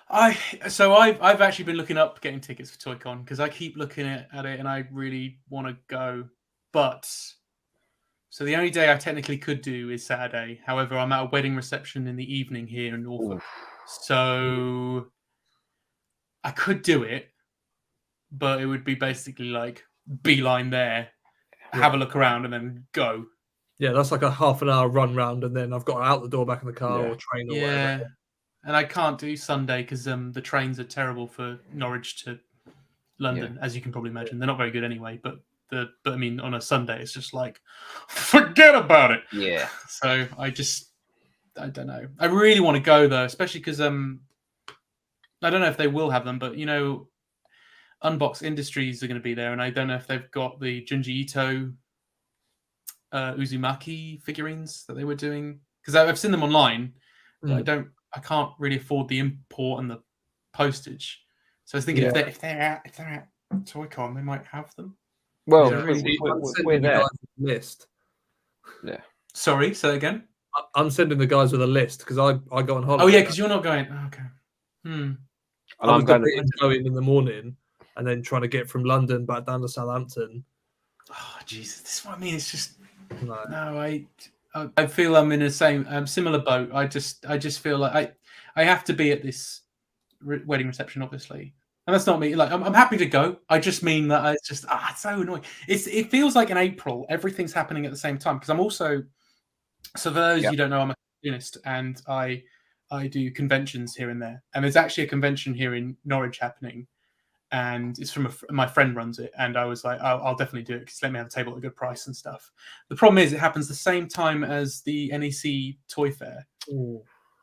I've actually been looking up getting tickets for ToyCon because I keep looking at it and I really want to go. So the only day I technically could do is Saturday. However, I'm at a wedding reception in the evening here in Norfolk. So I could do it, but it would be basically like beeline there, have a look around, and then go. Yeah, that's like a half an hour run round, and then I've got out the door back in the car or train or whatever. And I can't do Sunday because the trains are terrible for Norwich to London, as you can probably imagine. They're not very good anyway, but I mean, on a Sunday, it's just like, forget about it. Yeah. So I don't know. I really want to go though, especially because I don't know if they will have them, but Unbox Industries are going to be there, and I don't know if they've got the Junji Ito Uzumaki figurines that they were doing, because I've seen them online, but I can't really afford the import and the postage. So I was thinking if they're at Toy-Con, they might have them. Well, we're there. List. Yeah. Sorry, say that again. I'm sending the guys with a list because I go on holiday. Oh yeah, because you're not going. Oh, okay. And I'm going in the morning and then trying to get from London back down to Southampton. Oh Jesus, this is what I mean. It's just I feel I'm in the same similar boat. I just feel like I have to be at this wedding reception, obviously, and that's not me. Like I'm happy to go. I just mean that it's just it's so annoying. It feels like in April everything's happening at the same time because I'm also. So for those you don't know, I'm a cartoonist and I do conventions here and there. And there's actually a convention here in Norwich happening, and it's from my friend runs it. And I was like, I'll definitely do it because let me have a table at a good price and stuff. The problem is it happens the same time as the NEC Toy Fair,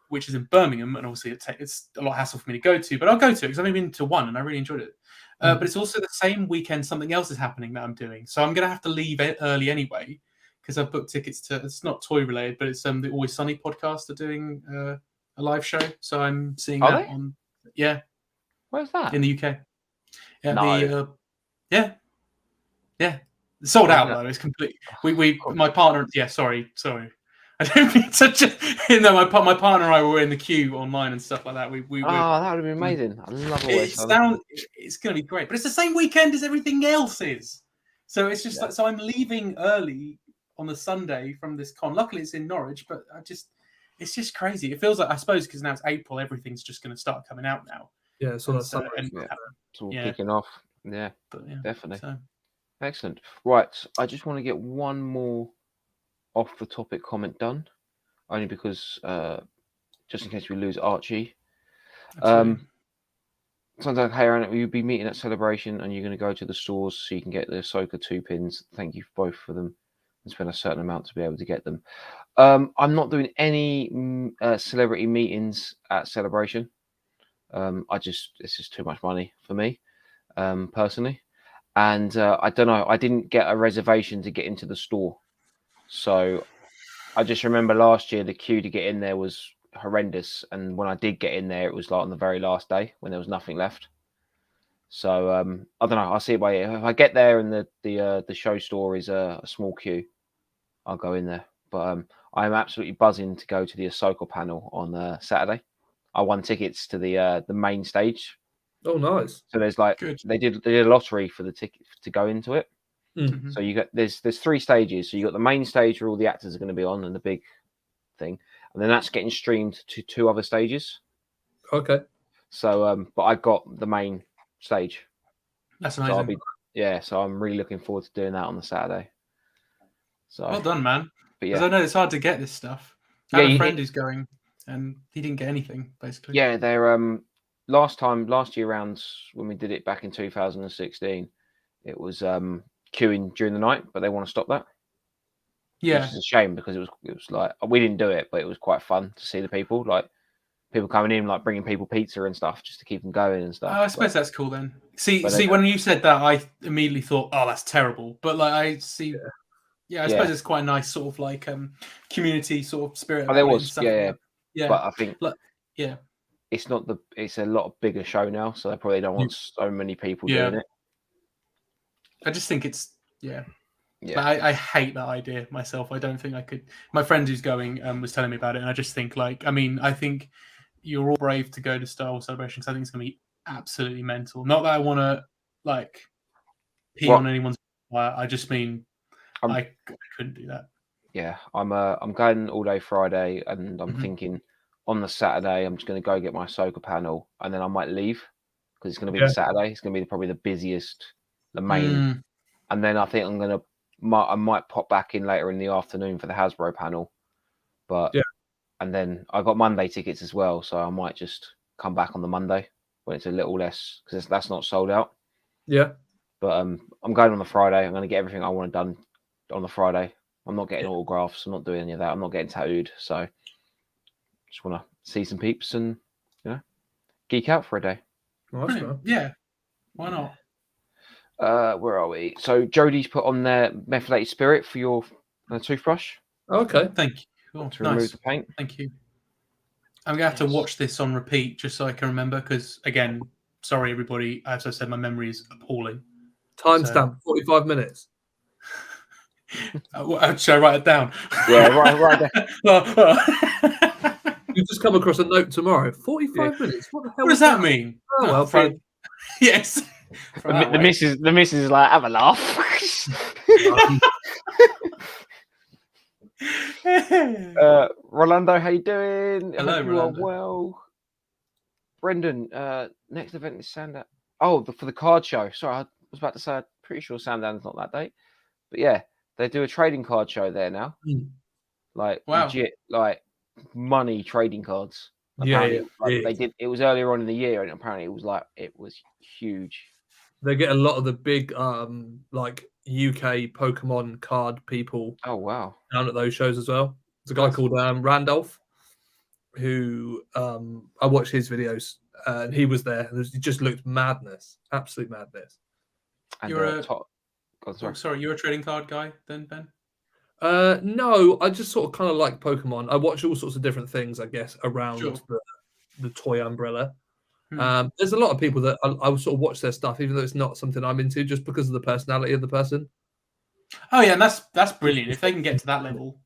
which is in Birmingham, and obviously it's a lot of hassle for me to go to, but I'll go to it because I've only been to one and I really enjoyed it. But it's also the same weekend something else is happening that I'm doing, so I'm going to have to leave early anyway. Because I've booked tickets to, it's not toy related, but it's the Always Sunny podcast are doing a live show. So I'm seeing that on, Where's that? In the UK. Yeah, no. Yeah. Sold out though. It's complete. My partner. Yeah, sorry. I don't mean to just. My partner and I were in the queue online and stuff like that. That would have been amazing. I love Always Sunny. It's going to be great, but it's the same weekend as everything else is. So it's just like, so I'm leaving early on the Sunday from this con. Luckily, it's in Norwich, but it's just crazy. It feels like, I suppose, because now it's April, everything's just going to start coming out now. Yeah, so that's it's all kicking off. Yeah, but definitely. So. Excellent. Right, I just want to get one more off the topic comment done, only because just in case we lose Archie. Sounds like, hey, Aaron, you'll be meeting at Celebration and you're going to go to the stores so you can get the Ahsoka 2 pins. Thank you both for them. And spend a certain amount to be able to get them. I'm not doing any celebrity meetings at Celebration. It's just too much money for me, personally. And I don't know, I didn't get a reservation to get into the store. So I just remember last year the queue to get in there was horrendous. And when I did get in there, it was like on the very last day when there was nothing left. So I don't know. I'll see it by ear. If I get there and the show store is a small queue, I'll go in there. But I'm absolutely buzzing to go to the Ahsoka panel on Saturday. I won tickets to the main stage. Oh, nice! So there's like they did a lottery for the ticket to go into it. Mm-hmm. So you got there's 3 stages. So you got the main stage where all the actors are going to be on and the big thing, and then that's getting streamed to 2 other stages. Okay. So but I got the main stage. That's amazing. So I'm really looking forward to doing that on the Saturday. So well done, man. But because I know it's hard to get this stuff. I have a friend who's going, and he didn't get anything basically. Yeah, they're last year rounds when we did it back in 2016, it was queuing during the night, but they want to stop that. Yeah, which is a shame because it was like we didn't do it, but it was quite fun to see the people coming in, like bringing people pizza and stuff just to keep them going and stuff. Oh, I suppose that's cool then. See, when you said that, I immediately thought, oh, that's terrible. But like, I see, I suppose it's quite a nice sort of like community sort of spirit. Oh, there was, yeah. But I think, it's not it's a lot bigger show now, so they probably don't want so many people doing it. I just think it's But I hate that idea myself. I don't think I could. My friend who's going was telling me about it, and I just think I think you're all brave to go to Star Wars Celebration because I think it's going to be absolutely mental. Not that I want to pee on anyone's. I just mean I couldn't do that. Yeah, I'm going all day Friday, and I'm thinking on the Saturday I'm just going to go get my Ahsoka panel, and then I might leave because it's going to be the Saturday. It's going to be probably the busiest, the main, and then I think I'm going to I might pop back in later in the afternoon for the Hasbro panel, but yeah. And then I got Monday tickets as well, so I might just come back on the Monday when it's a little less because that's not sold out. Yeah. But I'm going on the Friday. I'm going to get everything I want done on the Friday. I'm not getting autographs. I'm not doing any of that. I'm not getting tattooed. So just want to see some peeps and geek out for a day. Nice, man. Yeah. Why not? Where are we? So Jodie's put on their methylated spirit for your toothbrush. Okay. Thank you. Cool. To remove the paint. Thank you. I'm gonna have to watch this on repeat just so I can remember. Because again, sorry everybody. As I said, my memory is appalling. Timestamp 45 minutes. Should I write it down? Yeah, right there. You just come across a note tomorrow. 45 minutes. What the hell? What does that mean? Oh well, yes. The missus is like, have a laugh. Rolando, how you doing? Hello, I hope you Rolando. are well. Brendan, next event is Sandown. Oh, for the card show. Sorry, I was about to say, I'm pretty sure Sandown's not that date. But yeah, they do a trading card show there now. Like, legit, like money trading cards. Apparently, they did. It was earlier on in the year, and apparently it was huge. They get a lot of the big, like UK Pokemon card people. Oh wow! Down at those shows as well. There's a guy called Randolph, who I watched his videos, and he was there. And it just looked madness, absolute madness. And you're you're a trading card guy then, Ben? No, I just sort of kind of like Pokemon. I watch all sorts of different things, I guess, around the toy umbrella. There's a lot of people that I will sort of watch their stuff, even though it's not something I'm into, just because of the personality of the person. Oh yeah, and that's brilliant. If they can get to that level,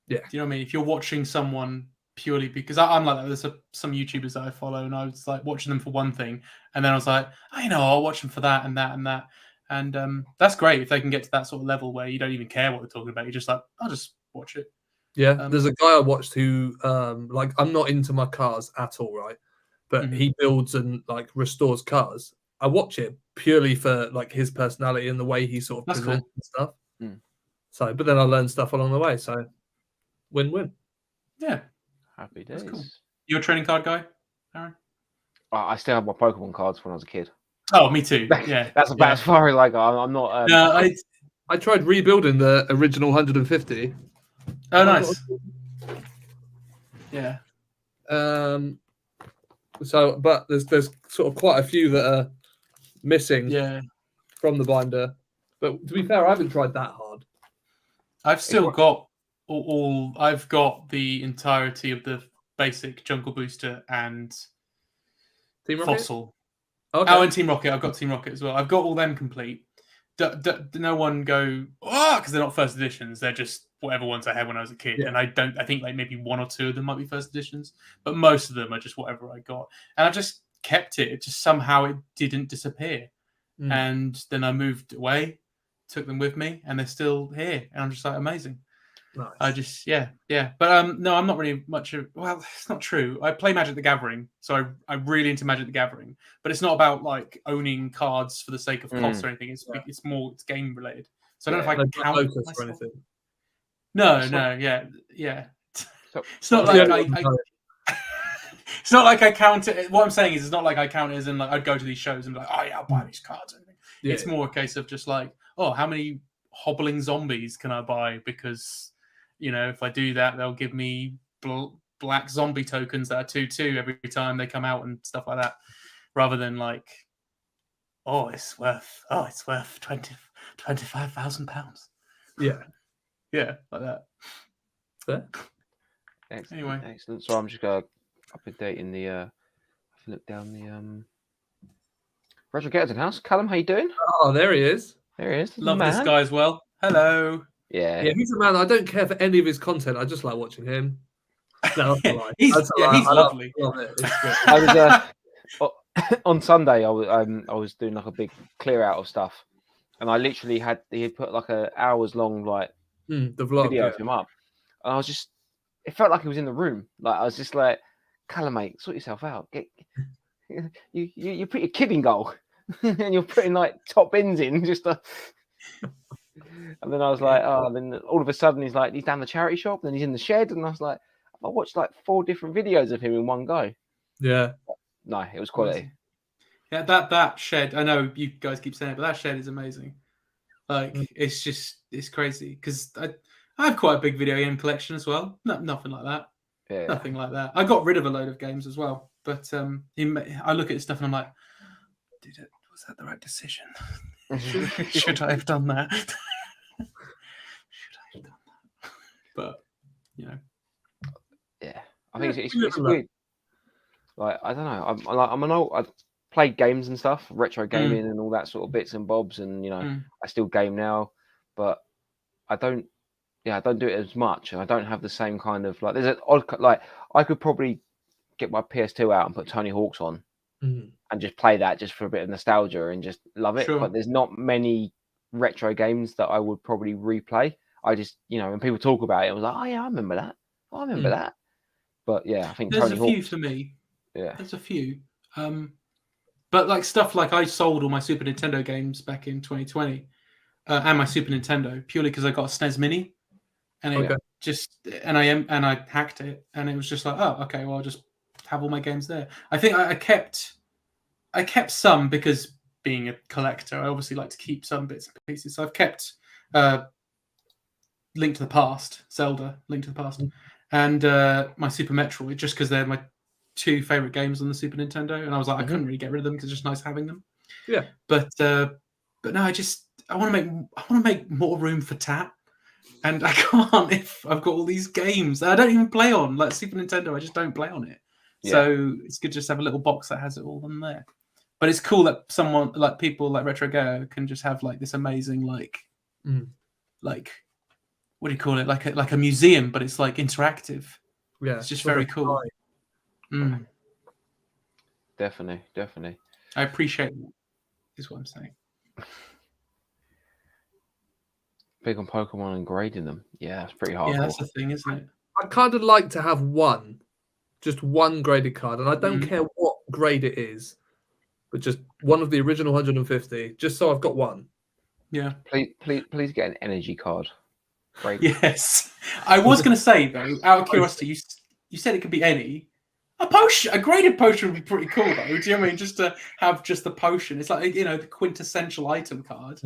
yeah. Do you know what I mean? If you're watching someone purely because I'm like that. There's some YouTubers that I follow, and I was like watching them for one thing, and then I was like, I'll watch them for that and that and that. And that's great if they can get to that sort of level where you don't even care what they're talking about. You're just like, I'll just watch it. Yeah, there's a guy I watched who, like, I'm not into my cars at all, right? But he builds and like restores cars. I watch it purely for like his personality and the way he sort of presents stuff. So, but then I learn stuff along the way. So, win-win. Yeah, happy days. That's cool. You're a trading card guy, Aaron? I still have my Pokemon cards when I was a kid. Oh, me too. Yeah, that's about as far as I go. I'm not. No, I tried rebuilding the original 150. Oh, nice. Yeah. So, but there's sort of quite a few that are missing. From the binder. But to be fair, I haven't tried that hard. I've still got all. I've got the entirety of the basic Jungle Booster and Team Rocket? Fossil. Okay. Oh, and Team Rocket. I've got Team Rocket as well. I've got all them complete. No one go because they're not first editions. They're just whatever ones I had when I was a kid. And I think like maybe one or two of them might be first editions, but most of them are just whatever I got. And I just kept it. It just somehow it didn't disappear. And then I moved away, took them with me, and they're still here. And I'm just like amazing. Nice. I just yeah. But no, I'm not really much of. Well, it's not true. I play Magic the Gathering, so I'm really into Magic the Gathering. But it's not about like owning cards for the sake of cost or anything. It's more game related. So I don't know if I can count or anything. No, yeah. It's not like it's not like I count it. What I'm saying is, it's not like I count it as in like I'd go to these shows and be like, oh yeah, I'll buy these cards. It's more a case of just like, oh, how many hobbling zombies can I buy? Because if I do that, they'll give me black zombie tokens that are 2/2 every time they come out and stuff like that, rather than like, it's worth 25,000 pounds. Yeah, like that. Fair. Excellent. So I'm just going to updating the. Look down the Roger Getterton house. Callum, how you doing? Oh, there he is. Love this guy as well. Hello. Yeah, he's a man. I don't care for any of his content. I just like watching him. No, he's lovely. Love it. I was on Sunday. I was doing like a big clear out of stuff, and I literally he had put like an hours long like the vlog video of him up, and I was just. It felt like he was in the room. Like I was just like, Callum, mate, sort yourself out. You put your kid in goal, and you're putting like top bins in just to. And then I was like, oh, and then all of a sudden he's down the charity shop, then he's in the shed, and I was like, I watched like 4 different videos of him in one go. Yeah. No, it was quality. Yeah, that shed, I know you guys keep saying it, but that shed is amazing. Like, it's crazy. Because I have quite a big video game collection as well. Nothing like that. Yeah. Nothing like that. I got rid of a load of games as well. But I look at his stuff and I'm like, was that the right decision? Should I have done that? But, yeah, I think it's weird. Like, I don't know. I'm an old. I played games and stuff, retro gaming and all that sort of bits and bobs, and I still game now, but I don't. Yeah, I don't do it as much, and I don't have the same kind of like. There's an odd like I could probably get my PS2 out and put Tony Hawk's on, and just play that just for a bit of nostalgia and just love it. Sure. But there's not many retro games that I would probably replay. I just when people talk about it, I was like, oh yeah, I remember that. I remember that. But yeah, I think there's Tony a few Hawk's, for me. Yeah, there's a few. But like stuff like I sold all my Super Nintendo games back in 2020, and my Super Nintendo purely because I got a SNES Mini, and I hacked it, and it was just like, oh, okay, well I'll just have all my games there. I think I kept some because being a collector, I obviously like to keep some bits and pieces. So I've kept Link to the Past, Zelda, Link to the Past, and my Super Metroid, just because they're my 2 favorite games on the Super Nintendo, and I was like, I couldn't really get rid of them because it's just nice having them. Yeah, but no, I want to make more room for Tap, and I can't if I've got all these games that I don't even play on. Like Super Nintendo, I just don't play on it. Yeah. So it's good just to have a little box that has it all in there. But it's cool that someone like people like Retro Go can just have like this amazing like what do you call it, like a museum, but it's like interactive. Yeah, it's just very cool. Definitely. I appreciate that, is what I'm saying. Big on Pokemon and grading them. Yeah, that's pretty hard. Yeah, that's the thing, isn't it? I kind of like to have just one graded card, and I don't care what grade it is, but just one of the original 150, just so I've got one. Yeah. Please get an energy card. Great. Yes. I was going to say though, out of curiosity, you said it could be any. A graded potion would be pretty cool though. Do you know what I mean? Just to have just the potion. It's like, the quintessential item card.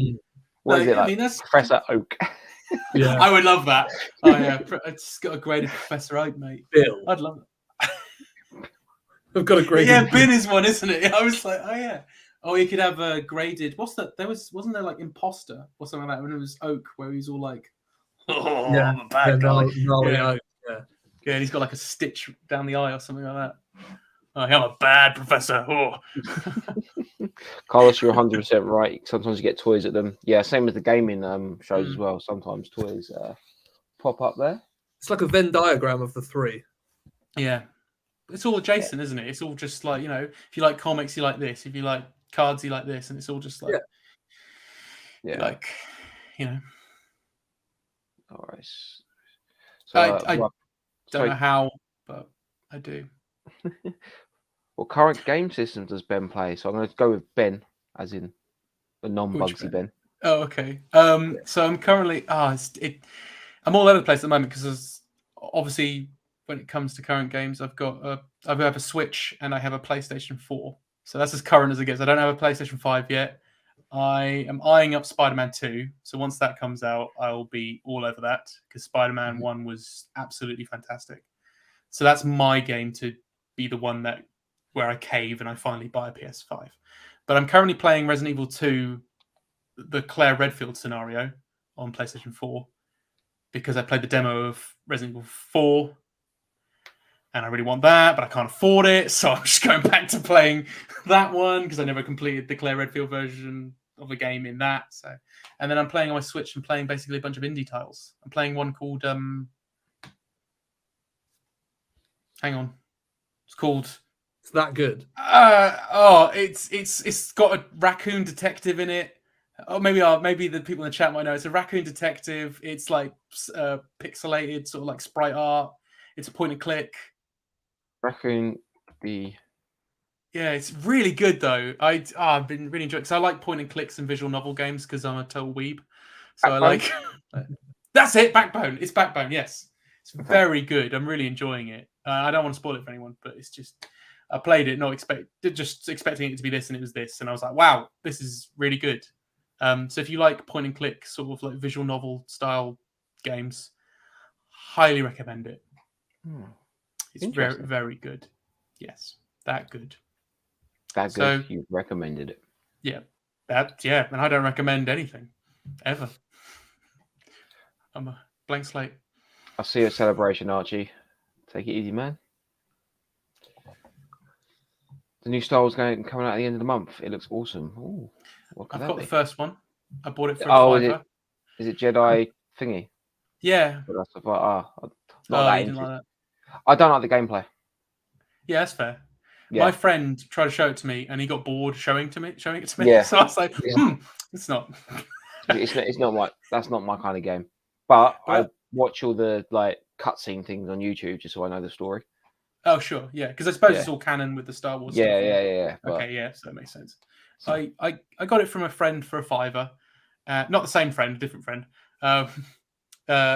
What is it like? I mean, that's Professor Oak. Yeah. I would love that. Oh yeah. It's got a graded Professor Oak, mate. Bill. I'd love it. I've got a graded. Yeah, Bin is one, isn't it? I was like, oh yeah. Oh, you could have a graded. What's that? Wasn't there like Imposter or something like that when it was Oak, where he's all like, oh, yeah, I'm a bad guy. Yeah, and he's got like a stitch down the eye or something like that. Oh, I'm a bad professor. Oh. Carlos, you're 100% right. Sometimes you get toys at them. Yeah, same as the gaming shows as well. Sometimes toys pop up there. It's like a Venn diagram of the 3. Yeah. It's all adjacent, isn't it? It's all just like, if you like comics, you like this. If you like cards, you like this. And it's all just like, like, All right. So, I don't know how, but I do. What current game system does Ben play? So I'm going to go with Ben, as in the non-Bugsy Ben. Oh, okay. So I'm currently I'm all over the place at the moment because obviously when it comes to current games, I have a Switch and I have a PlayStation 4. So that's as current as it gets. I don't have a PlayStation 5 yet. I am eyeing up Spider-Man 2. So once that comes out, I'll be all over that because Spider-Man 1 was absolutely fantastic. So that's my game to be the one where I cave and I finally buy a PS5. But I'm currently playing Resident Evil 2, the Claire Redfield scenario on PlayStation 4 because I played the demo of Resident Evil 4 and I really want that, but I can't afford it. So I'm just going back to playing that one because I never completed the Claire Redfield version of the game in that. So, and then I'm playing on my Switch and playing basically a bunch of indie titles. I'm playing one called hang on. It's called. It's that good. It's got a raccoon detective in it. Oh, maybe the people in the chat might know. It's a raccoon detective. It's like pixelated, sort of like sprite art. It's a point and click. Raccoon Yeah, it's really good though. I've been really enjoying it because I like point and clicks and visual novel games because I'm a total weeb. So I like. That's it. Backbone. It's Backbone. Yes, it's very good. I'm really enjoying it. I don't want to spoil it for anyone, but it's just I played it just expecting it to be this, and it was this, and I was like, wow, this is really good. So if you like point and click sort of like visual novel style games, highly recommend it. It's very, very good. Yes, that good. That good. You've recommended it. Yeah, and I don't recommend anything ever. I'm a blank slate. I'll see you at Celebration, Archie. Take it easy, man. The new Star Wars game coming out at the end of the month. It looks awesome. Ooh, I've got the first one. I bought it for $5. Is it Jedi thingy? Yeah. Not that didn't like that. I don't like the gameplay. Yeah, that's fair. Yeah. My friend tried to show it to me, and he got bored showing it to me. Yeah. So I was like, it's not. It's not that's not my kind of game. But I watch all the like cutscene things on YouTube just so I know the story. Oh sure, yeah, because I suppose it's all canon with the Star Wars. Yeah, stuff. yeah. Okay, yeah, so that makes sense. I got it from a friend for $5. Not the same friend, a different friend.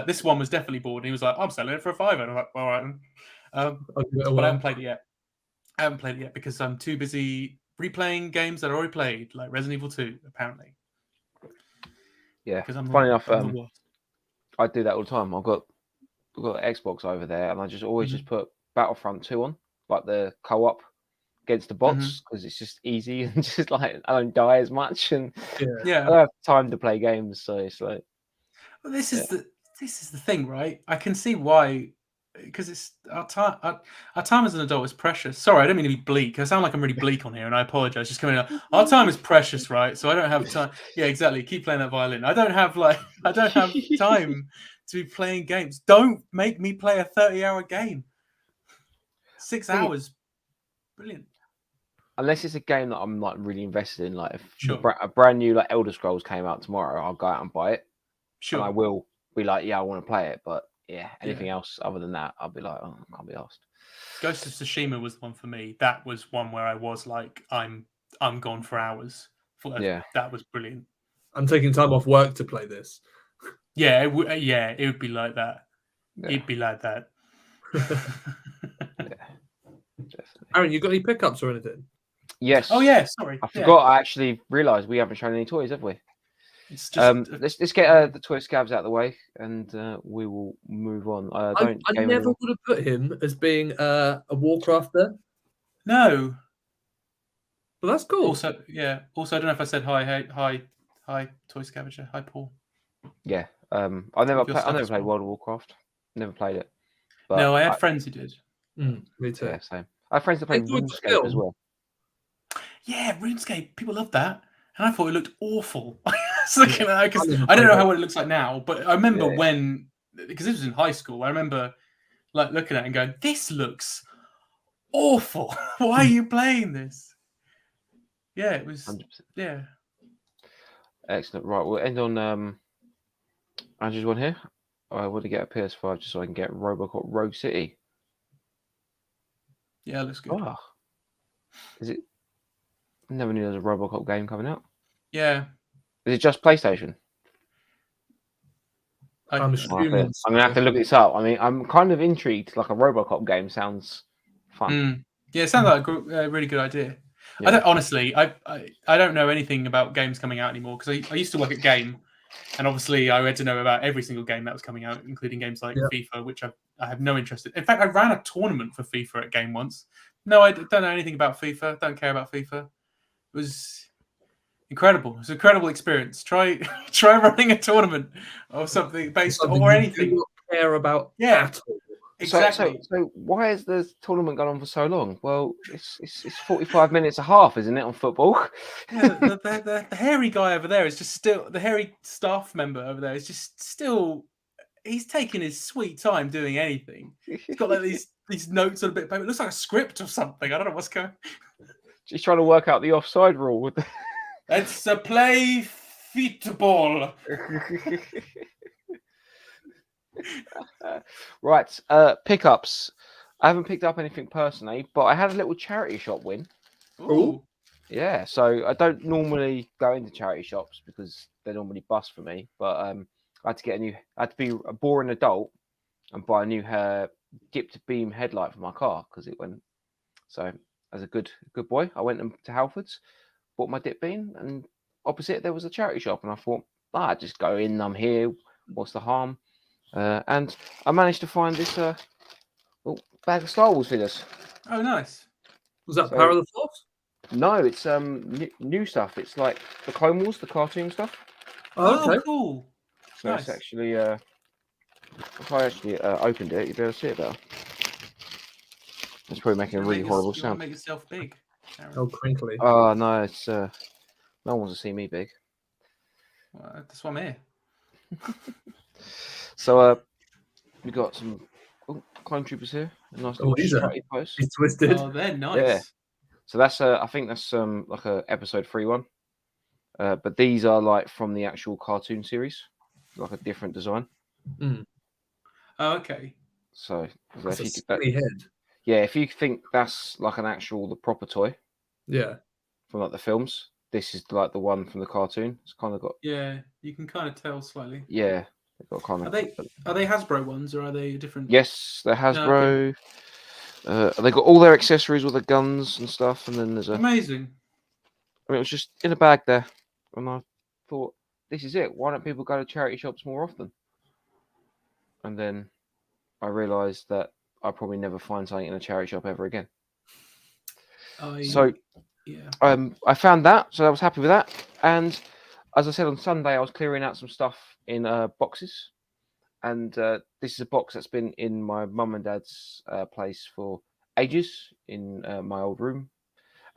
This one was definitely bored, and he was like, "I'm selling it for $5." And I'm like, "All right." But I haven't played it yet. I haven't played it yet because I'm too busy replaying games that I already played, like Resident Evil 2, apparently. Yeah, because funny enough, I do that all the time. I've got Xbox over there, and I just always just put Battlefront 2 on, like the co-op against the bots, because it's just easy and just like I don't die as much, and I don't have time to play games, so it's like. Well, this is the thing, right? I can see why, because it's our time as an adult is precious. Sorry, I don't mean to be bleak. I sound like I'm really bleak on here, and I apologize. Just coming out, our time is precious, right? So I don't have time. Yeah, exactly. Keep playing that violin. I don't have time to be playing games. Don't make me play a 30-hour game. 6 hours, brilliant. Unless it's a game that I'm like really invested in, like if a brand new like Elder Scrolls came out tomorrow, I'll go out and buy it. Sure, and I will be like, I want to play it, but anything else other than that, I'll be like, I can't be asked. Ghost of Tsushima was the one for me. That was one where I was like, I'm gone for hours. That was brilliant. I'm taking time off work to play this. Yeah, it would be like that. Yeah. It'd be like that. Aaron, you got any pickups or anything? Yes. Oh yeah, sorry. I forgot. I actually realised we haven't shown any toys, have we? It's just, let's get the toy scabs out of the way, and we will move on. I never would have put him as being a Warcrafter. No, but that's cool. Also, I don't know if I said hi, toy scavenger. Hi, Paul. Yeah. I never played World of Warcraft. Never played it. But no, I had friends who did. Me too. Yeah, same. I had friends that played RuneScape as well. Yeah, RuneScape. People love that, and I thought it looked awful. Looking at because I don't know what it looks like now, but I remember when, because this was in high school, I remember like looking at it and going, "This looks awful. Why are you playing this?" Yeah, it was. 100%. Yeah. Excellent. Right, we'll end on Andrew's one here. I want to get a PS5 just so I can get Robocop Rogue City. Yeah, looks good. Oh. Is it? I never knew there was a Robocop game coming out. Yeah. Is it just PlayStation? I'm gonna have to look this up. I mean, I'm kind of intrigued. Like a Robocop game sounds fun. Yeah, it sounds like a really good idea. Yeah. I don't honestly. I don't know anything about games coming out anymore because I used to work at Game, and obviously I had to know about every single game that was coming out, including games like FIFA, which I have no interest in. In fact, I ran a tournament for FIFA at Game once. No, I don't know anything about FIFA. Don't care about FIFA. It was incredible. It was an incredible experience. Try running a tournament or something based or anything. You don't care about at all. Exactly. So why has the tournament gone on for so long? Well, it's 45 minutes a half, isn't it, on football? Yeah, the hairy guy over there is just still the hairy staff member over there is just still. He's taking his sweet time doing anything. He's got like these notes on a bit of paper. It looks like a script or something. I don't know what's going. He's trying to work out the offside rule. It's a play football. Right, pickups. I haven't picked up anything personally, but I had a little charity shop win. Ooh. Yeah, so I don't normally go into charity shops because they're normally bust for me. But I had to be a boring adult and buy a new dipped beam headlight for my car because it went. So as a good boy, I went to Halfords, bought my dip beam, and opposite there was a charity shop, and I thought, just go in. I'm here. What's the harm? And I managed to find this bag of Star Wars figures. Oh, nice. Was that Power of the Force? No, it's new stuff. It's like the Clone Wars, the cartoon stuff. Oh, okay. Cool. So nice. It's actually, if I actually opened it, you'd be able to see it better. It's probably making a really horrible sound. Make yourself big. Oh, crinkly. Oh no, it's no one wants to see me big. Well, that's why I'm here. So we got some clone troopers here. A nice little strutty pose. He's twisted. Oh, they're nice. Yeah. So that's I think that's like a episode 3 one. But these are like from the actual cartoon series, like a different design. Mm. Oh, okay. So that's a skinny head. Yeah, if you think that's like the proper toy, yeah, from like the films, this is like the one from the cartoon. It's kind of got. Yeah, you can kind of tell slightly. Yeah, they've got kind of. Are they Hasbro ones or are they different? Yes, they're Hasbro. No, okay. They got all their accessories, all the guns and stuff, and then there's amazing. I mean, it was just in a bag there, and I thought, this is it. Why don't people go to charity shops more often? And then I realised that I'll probably never find something in a charity shop ever again. I found that, so I was happy with that. And as I said on Sunday, I was clearing out some stuff in boxes. And this is a box that's been in my mum and dad's place for ages in my old room.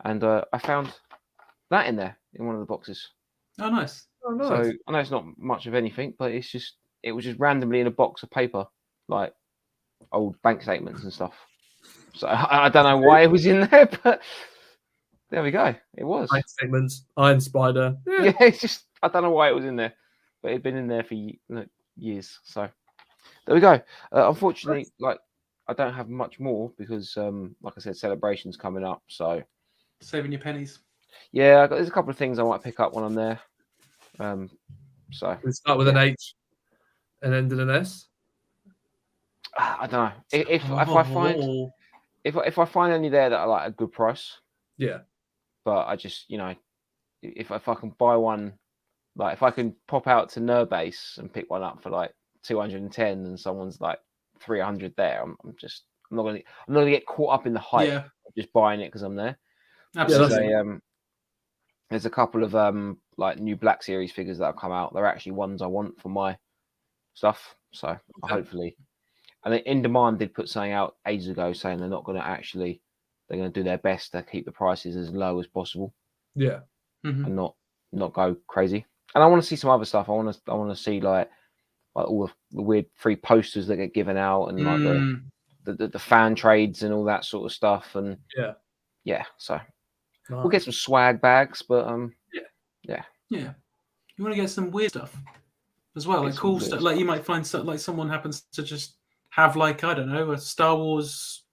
And I found that in there, in one of the boxes. Oh, nice. So I know it's not much of anything, but it was just randomly in a box of paper, like old bank statements and stuff. So I don't know why it was in there, but there we go. It was. Bank statements, Iron Spider. Yeah, it's just, I don't know why it was in there, but it'd been in there for years. So there we go. Unfortunately, like, I don't have much more because, like I said, celebration's coming up. So saving your pennies. Yeah, there's a couple of things I might pick up when I'm there. So we start with an H and end in an S. I don't know if I find any there that are like a good price. Yeah, but I just if I can buy one, like if I can pop out to Nurbase and pick one up for like 210 and someone's like 300 there, I'm not gonna get caught up in the hype of just buying it because I'm there. Absolutely. There's a couple of like new Black Series figures that have come out. They're actually ones I want for my stuff. So hopefully, and then In Demand did put something out ages ago saying they're going to do their best to keep the prices as low as possible. Yeah, and not go crazy. And I want to see some other stuff. I want to see like all the weird free posters that get given out and like the fan trades and all that sort of stuff. And yeah. So. Nice. We'll get some swag bags, but yeah. You want to get some weird stuff as well, like cool stuff. Like you might find like someone happens to just have like I don't know a Star Wars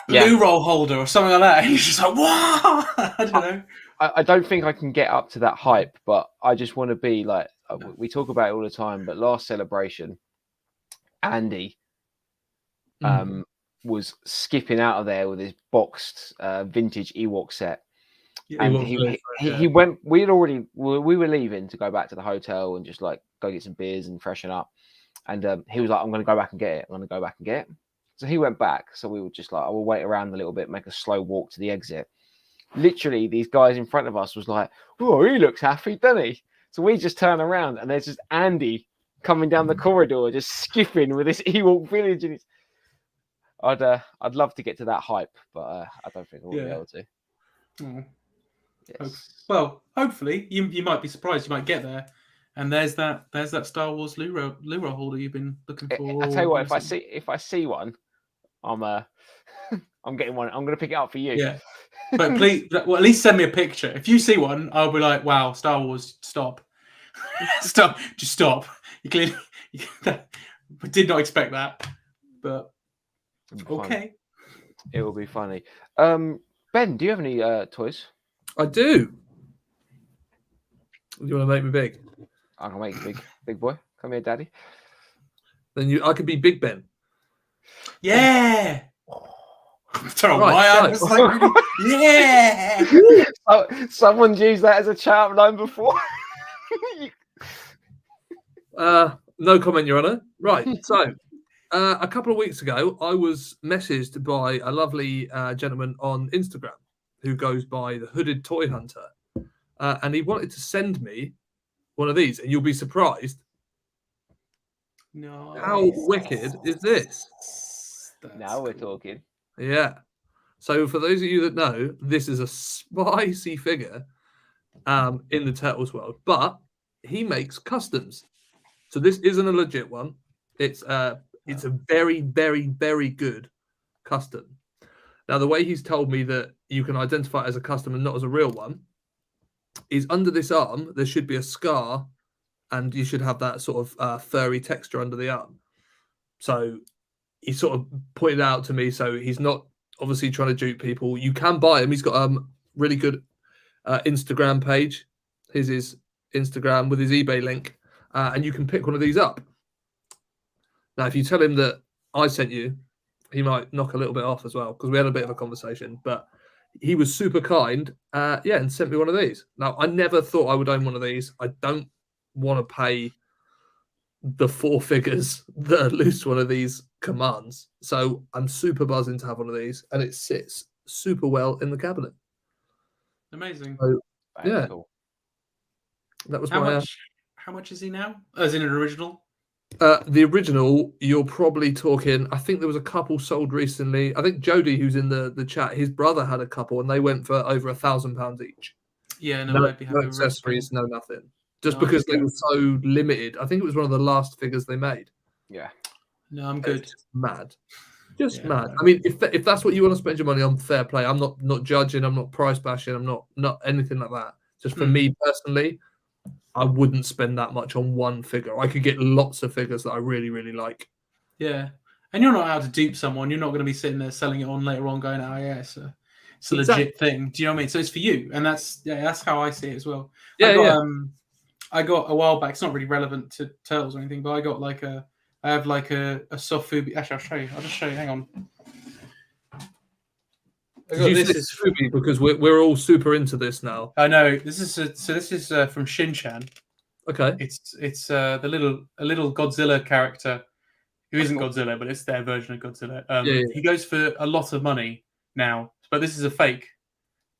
blue roll holder or something like that. And you're just like, what? I don't know. I don't think I can get up to that hype, but I just want to be like we talk about it all the time. But last celebration, Andy, was skipping out of there with his boxed vintage Ewok set, and he went. We were leaving to go back to the hotel and just like go get some beers and freshen up, and he was like, "I'm going to go back and get it. I'm going to go back and get it." So he went back. So we were just like, "I will wait around a little bit, make a slow walk to the exit." Literally, these guys in front of us was like, "Oh, he looks happy, doesn't he?" So we just turn around and there's just Andy coming down the corridor, just skipping with this Ewok village, and it's. I'd love to get to that hype, but I don't think we'll be able to. Yes. Well, hopefully you might be surprised. You might get there, and there's that Star Wars Luro holder you've been looking for. I tell you what, if I see one, I'm getting one. I'm gonna pick it up for you. Yeah, but please, well, at least send me a picture. If you see one, I'll be like, wow, Star Wars, stop, stop, just stop. You clearly did not expect that, but. Okay. It will be funny. Ben, do you have any toys? I do. Do you want to make me big? I can make you big boy. Come here, daddy. Then I could be Big Ben. Yeah. I don't know Right, why I was like, really, yeah. Oh, someone's used that as a chat line before. No comment, Your Honour. Right, so a couple of weeks ago, I was messaged by a lovely gentleman on Instagram who goes by the Hooded Toy Hunter, and he wanted to send me one of these, and you'll be surprised. No. How wicked is this? Now we're talking. Yeah. So for those of you that know, this is a spicy figure in the Turtles world, but he makes customs. So this isn't a legit one. It's a very, very, very good custom. Now, the way he's told me that you can identify it as a custom and not as a real one is under this arm, there should be a scar and you should have that sort of furry texture under the arm. So he sort of pointed out to me, so he's not obviously trying to dupe people. You can buy him. He's got a really good Instagram page. His is Instagram with his eBay link, and you can pick one of these up. Now, if you tell him that I sent you, he might knock a little bit off as well, because we had a bit of a conversation. But he was super kind, and sent me one of these. Now, I never thought I would own one of these. I don't want to pay the 4 figures that at least one of these commands. So I'm super buzzing to have one of these, and it sits super well in the cabinet. Amazing. So, yeah, cool. that was how much is he now? As in an original? The original, you're probably talking. I think there was a couple sold recently. I think Jody, who's in the chat, his brother had a couple, and they went for over £1,000 each. Yeah, no accessories, no nothing. Just because they were so limited. I think it was one of the last figures they made. Yeah. No, I'm good. Just mad. Just mad. I mean, if that's what you want to spend your money on, fair play. I'm not judging. I'm not price bashing. I'm not anything like that. Just for me personally, I wouldn't spend that much on one figure. I could get lots of figures that I really, really like. Yeah. And you're not out to dupe someone. You're not going to be sitting there selling it on later on going, oh, yeah, it's a legit thing. Do you know what I mean? So it's for you. And that's how I see it as well. Yeah, I got a while back. It's not really relevant to Turtles or anything, but I have a soft food. Actually, I'll show you. I'll just show you. Hang on. This is Fubi because we're all super into this now. I know. This is from Shin-Chan. Okay. It's a little Godzilla character who isn't Godzilla, but it's their version of Godzilla. He goes for a lot of money now, but this is a fake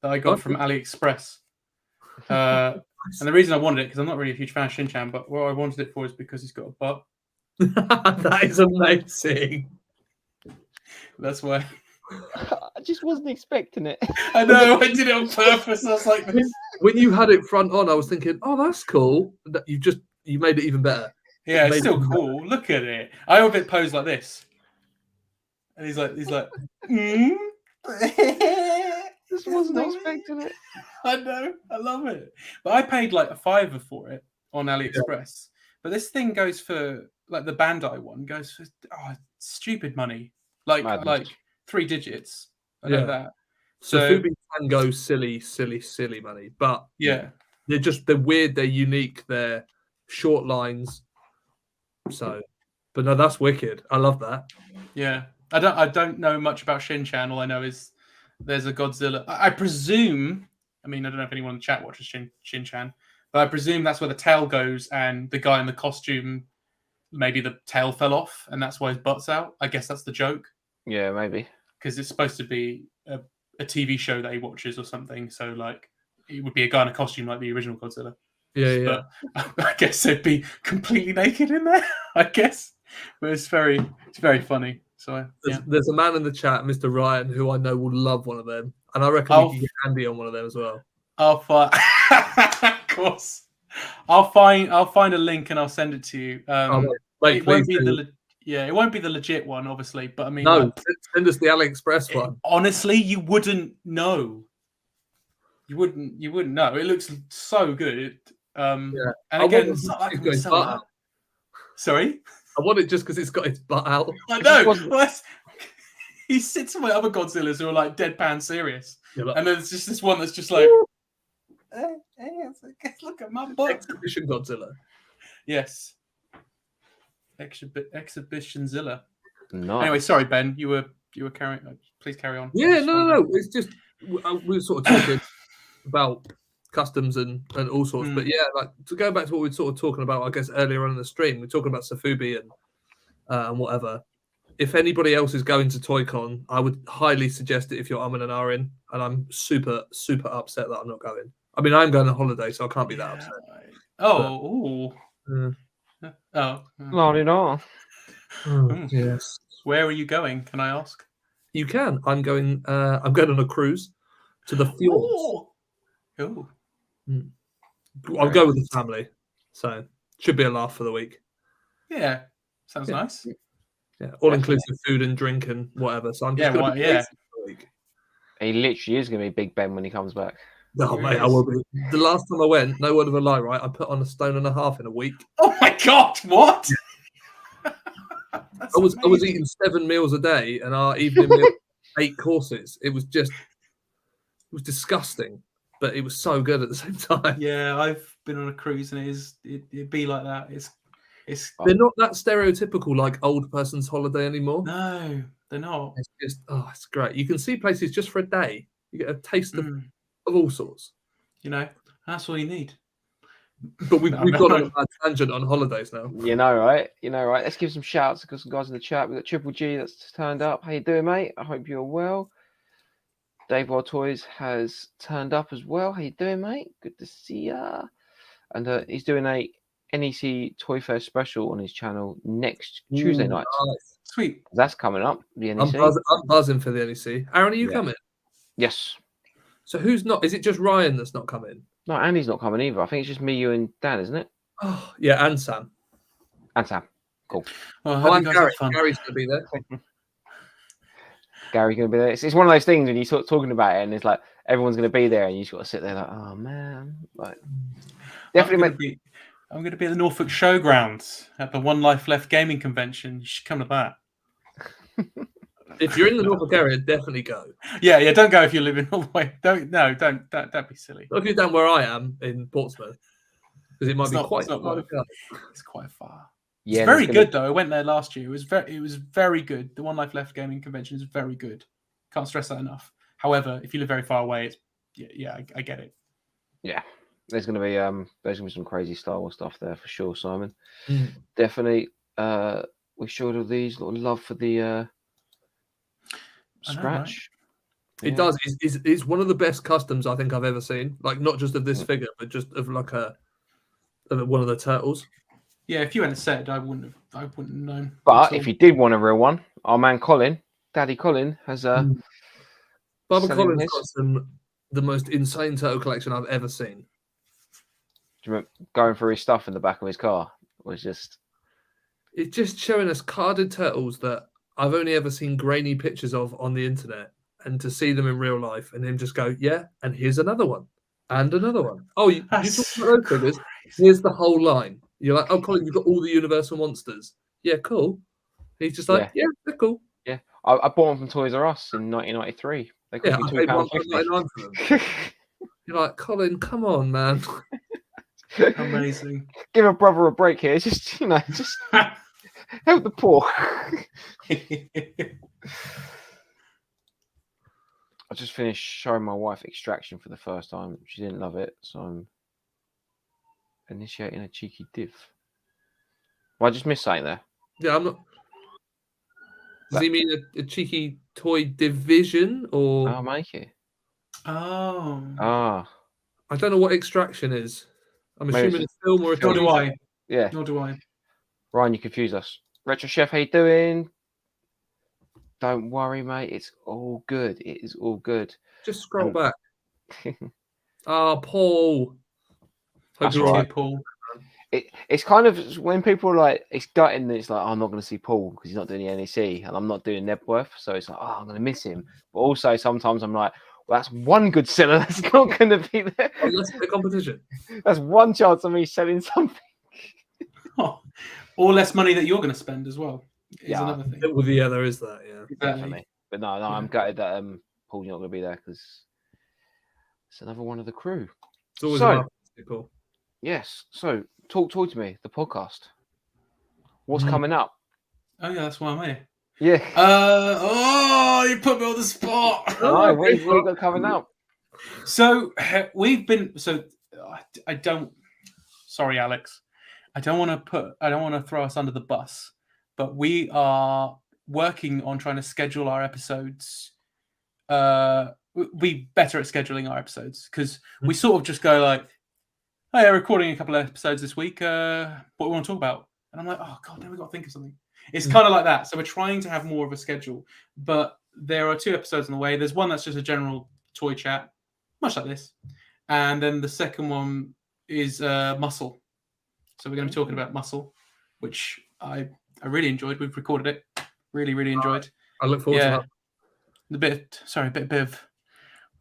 that I got from AliExpress. And the reason I wanted it, because I'm not really a huge fan of Shin-Chan, but what I wanted it for is because he's got a butt. That is amazing. That's why. I just wasn't expecting it. I know, I did it on purpose. I was like, when you had it front on, I was thinking, oh, that's cool. You made it even better. Yeah, it's still cool. Better. Look at it. I have it posed like this. And he's like, Just wasn't expecting it. I know, I love it. But I paid like $5 for it on AliExpress. But this thing goes for, like the Bandai one, goes for stupid money. Like 3 digits. I know that. So Fubi can go silly money. But yeah, they're weird, they're unique, they're short lines. So, but no, that's wicked. I love that. Yeah. I don't know much about Shin-Chan. All I know is there's a Godzilla. I presume, I mean, I don't know if anyone in the chat watches Shin-Chan, but I presume that's where the tail goes and the guy in the costume, maybe the tail fell off and that's why his butt's out. I guess that's the joke. Yeah, maybe. Because it's supposed to be a TV show that he watches or something. So, like, it would be a guy in a costume like the original Godzilla. Yeah. But I guess they'd be completely naked in there, I guess. But it's very funny. So there's a man in the chat, Mr. Ryan, who I know will love one of them. And I reckon we can get Andy on one of them as well. I'll find of course. I'll find a link and I'll send it to you. It won't be the legit one, obviously, but I mean, send us the AliExpress one. Honestly, you wouldn't know. You wouldn't know. It looks so good. And again, it's not like I'm gonna sell that. Sorry, I want it just because it's got its butt out. I know. he sits with other Godzillas who are like deadpan serious, like, and there's just this one that's just like, look at my butt. Exhibition Godzilla. Yes. Exhibitionzilla. Nice. Anyway, sorry, Ben. You were carrying. Please carry on. Yeah, no. It's just we were sort of talking about customs and all sorts. But yeah, like to go back to what we were sort of talking about, I guess earlier on in the stream, we're talking about Safubi and whatever. If anybody else is going to ToyCon, I would highly suggest it if you're and Arin, and I'm super, super upset that I'm not going. I mean, I'm going on holiday, so I can't be that upset. Oh, Not at all. Yes. Where are you going? Can I ask? You can. I'm going on a cruise to the fjords. Oh. I'll go with the family, so should be a laugh for the week. Yeah, sounds nice. Yeah, all inclusive food and drink and whatever. So I'm just for the week. He literally is going to be Big Ben when he comes back. No, mate, I will be. The last time I went, no word of a lie, right? I put on 1.5 stone in a week. Oh my god, what? I was eating 7 meals a day, and our evening meal 8 courses. It was disgusting, but it was so good at the same time. Yeah, I've been on a cruise, and it'd be like that. They're not that stereotypical like old person's holiday anymore. No, they're not. It's just it's great. You can see places just for a day. You get a taste of all sorts. You know, that's all you need. But we've got on a tangent on holidays now. You know, right? Let's give some shouts. We've got some guys in the chat. We've got Triple G that's turned up. How you doing, mate? I hope you're well. Dave Wild Toys has turned up as well. How you doing, mate? Good to see ya. And he's doing a NEC Toy Fair special on his channel next Tuesday night. Nice. Sweet. That's coming up. The NEC. I'm buzzing for the NEC. Aaron, are you coming? Yes. So who's not? Is it just Ryan that's not coming? No, Andy's not coming either. I think it's just me, you, and Dan, isn't it? Oh, yeah, and Sam. And Sam. Cool. Well, and Gary. Gary's going to be there. Gary's going to be there. It's one of those things when you start talking about it and it's like everyone's going to be there and you just got to sit there like, oh, man. Like, definitely. I'm going to be at the Norfolk Showgrounds at the One Life Left Gaming Convention. You should come to that. If you're in the Norfolk area, definitely go. Yeah. Don't go if you're living all the way. Don't be silly. Not if you're down where I am in Portsmouth, because it might be quite far. It's quite far. Yeah, it's very good though. I went there last year. It was very good. The One Life Left Gaming Convention is very good. Can't stress that enough. However, if you live very far away, it's I get it. Yeah. There's gonna be some crazy Star Wars stuff there for sure, Simon. Definitely. We showed all these little love for the scratch. It does. It's one of the best customs I think I've ever seen. Like not just of this figure, but just of like one of the turtles. Yeah, if you hadn't said, I wouldn't have known. But if you did want a real one, our man Colin, Daddy Colin, has Baba Colin's got the most insane turtle collection I've ever seen. Do you remember going through his stuff in the back of his car? It's just showing us carded turtles that I've only ever seen grainy pictures of on the internet, and to see them in real life and him just go, yeah, and here's another one and another one. Oh, you talking about those figures? Here's the whole line. You're like, oh, Colin, you've got all the Universal monsters. Yeah, cool. And he's just like, yeah, they're cool. Yeah, I bought them from Toys R Us in 1993. They cost me £2.50 for them. You're like, Colin, come on, man. Amazing. Give a brother a break here. Just help the poor. I just finished showing my wife Extraction for the first time. She didn't love it, so I'm initiating a cheeky div. Well, I just missed something there. Yeah, I'm not. Does he mean a cheeky toy division or? I'll make it. Oh. Ah. I don't know what Extraction is. I'm assuming it's film or a Nor do I. Yeah. Nor do I. Ryan, you confuse us. Retro Chef, how you doing? Don't worry, mate. It's all good. It is all good. Just scroll back. Paul. That's right, Paul. It's kind of when people are like, it's gutting that it's like, oh, I'm not going to see Paul because he's not doing the NEC and I'm not doing Nebworth. So it's like, oh, I'm going to miss him. But also sometimes I'm like, well, that's one good seller that's not going to be there. That's the competition. That's one chance of me selling something. Or less money that you're going to spend as well. Is another thing. Well, yeah, there is that. Yeah, definitely. But no, I'm gutted that Paul's not going to be there because it's another one of the crew. It's always enough, Paul. Yes. So talk to me. The podcast. What's coming up? Oh yeah, that's why I'm here. Yeah. You put me on the spot. Oh, what have you got coming up? So we've been. So I don't. Sorry, Alex. I don't want to throw us under the bus, but we are working on trying to schedule our episodes. Be better at scheduling our episodes because we sort of just go like, "Oh yeah, recording a couple of episodes this week. What we want to talk about?" And I'm like, "Oh god, now we got to think of something." It's kind of like that. So we're trying to have more of a schedule, but there are 2 episodes on the way. There's one that's just a general toy chat, much like this, and then the second one is Muscle. So we're going to be talking about Muscle, which I really enjoyed. We've recorded it. Really enjoyed. I look forward to that. A bit of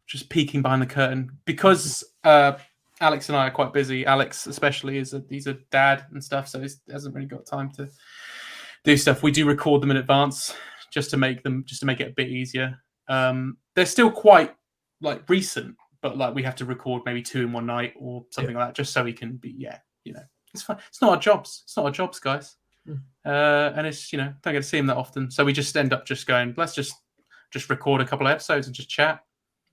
just peeking behind the curtain because Alex and I are quite busy. Alex especially he's a dad and stuff, so he hasn't really got time to do stuff. We do record them in advance just to make it a bit easier. They're still quite like recent, but like we have to record maybe 2 in one night or something like that, just so we can be it's fine. It's not our jobs. It's not our jobs, guys. And it's don't get to see him that often, so we just end up just going, let's just record a couple of episodes and just chat.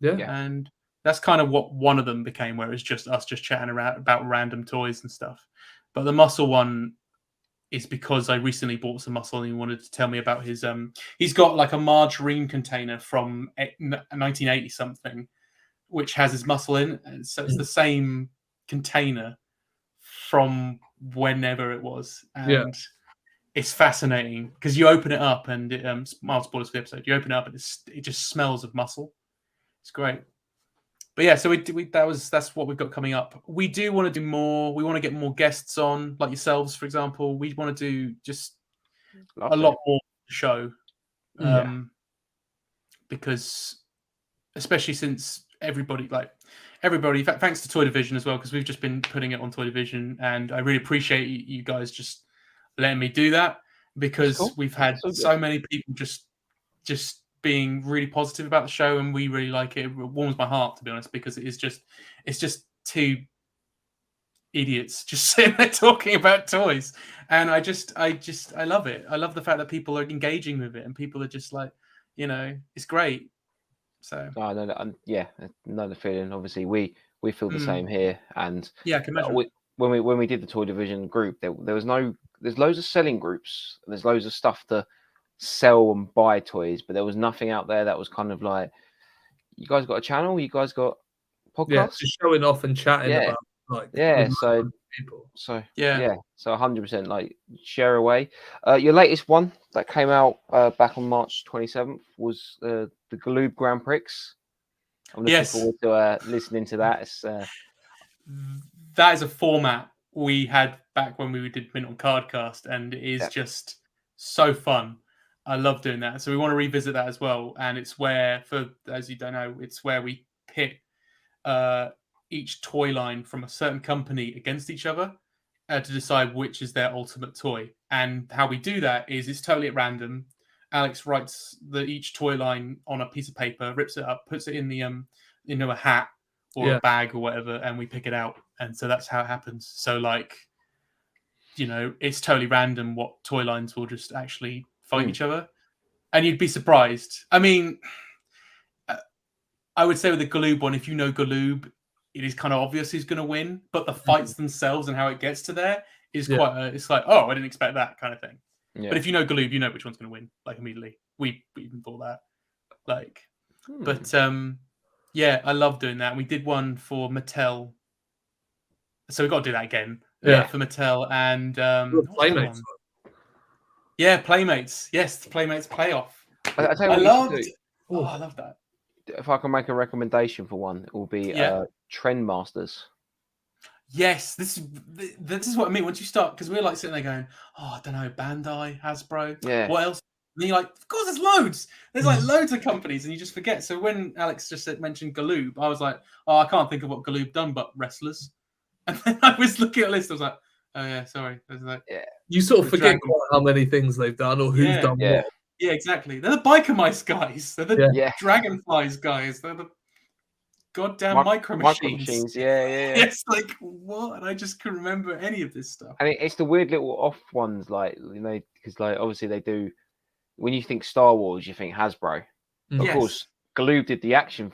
Yeah. And that's kind of what one of them became, where it's just us just chatting around about random toys and stuff. But the Muscle one is because I recently bought some Muscle and he wanted to tell me about his he's got like a margarine container from 1980 something, which has his Muscle in, and so it's the same container from whenever it was, and it's fascinating because you open it up and mild spoilers for the episode. You open it up and it just smells of muscle. It's great. But yeah, so that's what we've got coming up. We do want to do more. We want to get more guests on, like yourselves, for example. We want to do just a lot more show, because especially since everybody, thanks to Toy Division as well, because we've just been putting it on Toy Division, and I really appreciate you guys just letting me do that, because we've had so many people just being really positive about the show, and we really like it. It warms my heart, to be honest, because it's just 2 idiots just sitting there talking about toys, and I love it. I love the fact that people are engaging with it, and people are just like, it's great. So I know the feeling. Obviously, we feel the same here, and I can imagine. When we did the Toy Division group, there's loads of selling groups, and there's loads of stuff to sell and buy toys, but there was nothing out there that was kind of like, you guys got a channel, you guys got podcasts, just showing off and chatting about people. So 100% like share away. Your latest one that came out back on March 27th was the Galoob Grand Prix. I'm looking forward to listening to that. It's that is a format we had back when we did Mint on Cardcast, and it is just so fun. I love doing that. So we want to revisit that as well. And it's where, for as you don't know, it's where we pit each toy line from a certain company against each other to decide which is their ultimate toy. And how we do that is it's totally at random. Alex writes each toy line on a piece of paper, rips it up, puts it in the a hat or a bag or whatever, and we pick it out. And so that's how it happens. So it's totally random what toy lines will just actually fight each other, and you'd be surprised. I mean, I would say with the Galoob one, if you know Galoob, it is kind of obvious who's going to win, but the fights themselves and how it gets to there is quite it's like, oh, I didn't expect that kind of thing. But if you know Galoob, you know which one's going to win, like, immediately. We even thought that, but I love doing that. We did one for Mattel, so we've got to do that again for Mattel, and Playmates. Playmates. Yes, the Playmates playoff. I love that. If I can make a recommendation for one, it will be Trendmasters. Yes, this is what I mean. Once you start, because we're like sitting there going, oh, I don't know, Bandai, Hasbro, what else? And you're like, of course, there's loads. There's like loads of companies, and you just forget. So when Alex just mentioned Galoob, I was like, oh, I can't think of what Galoob done, but wrestlers. And then I was looking at a list. I was like, oh yeah, sorry. I was like, you sort of forget how many things they've done or who's done what. Yeah, exactly. They're the biker mice guys. They're the Yeah. dragonflies guys. They're the goddamn micro machines. Yeah. It's like, what? And I just couldn't remember any of this stuff. And it's the weird little off ones, like, you know, because like obviously they do. When you think Star Wars, you think Hasbro. Of course, Galoob did the action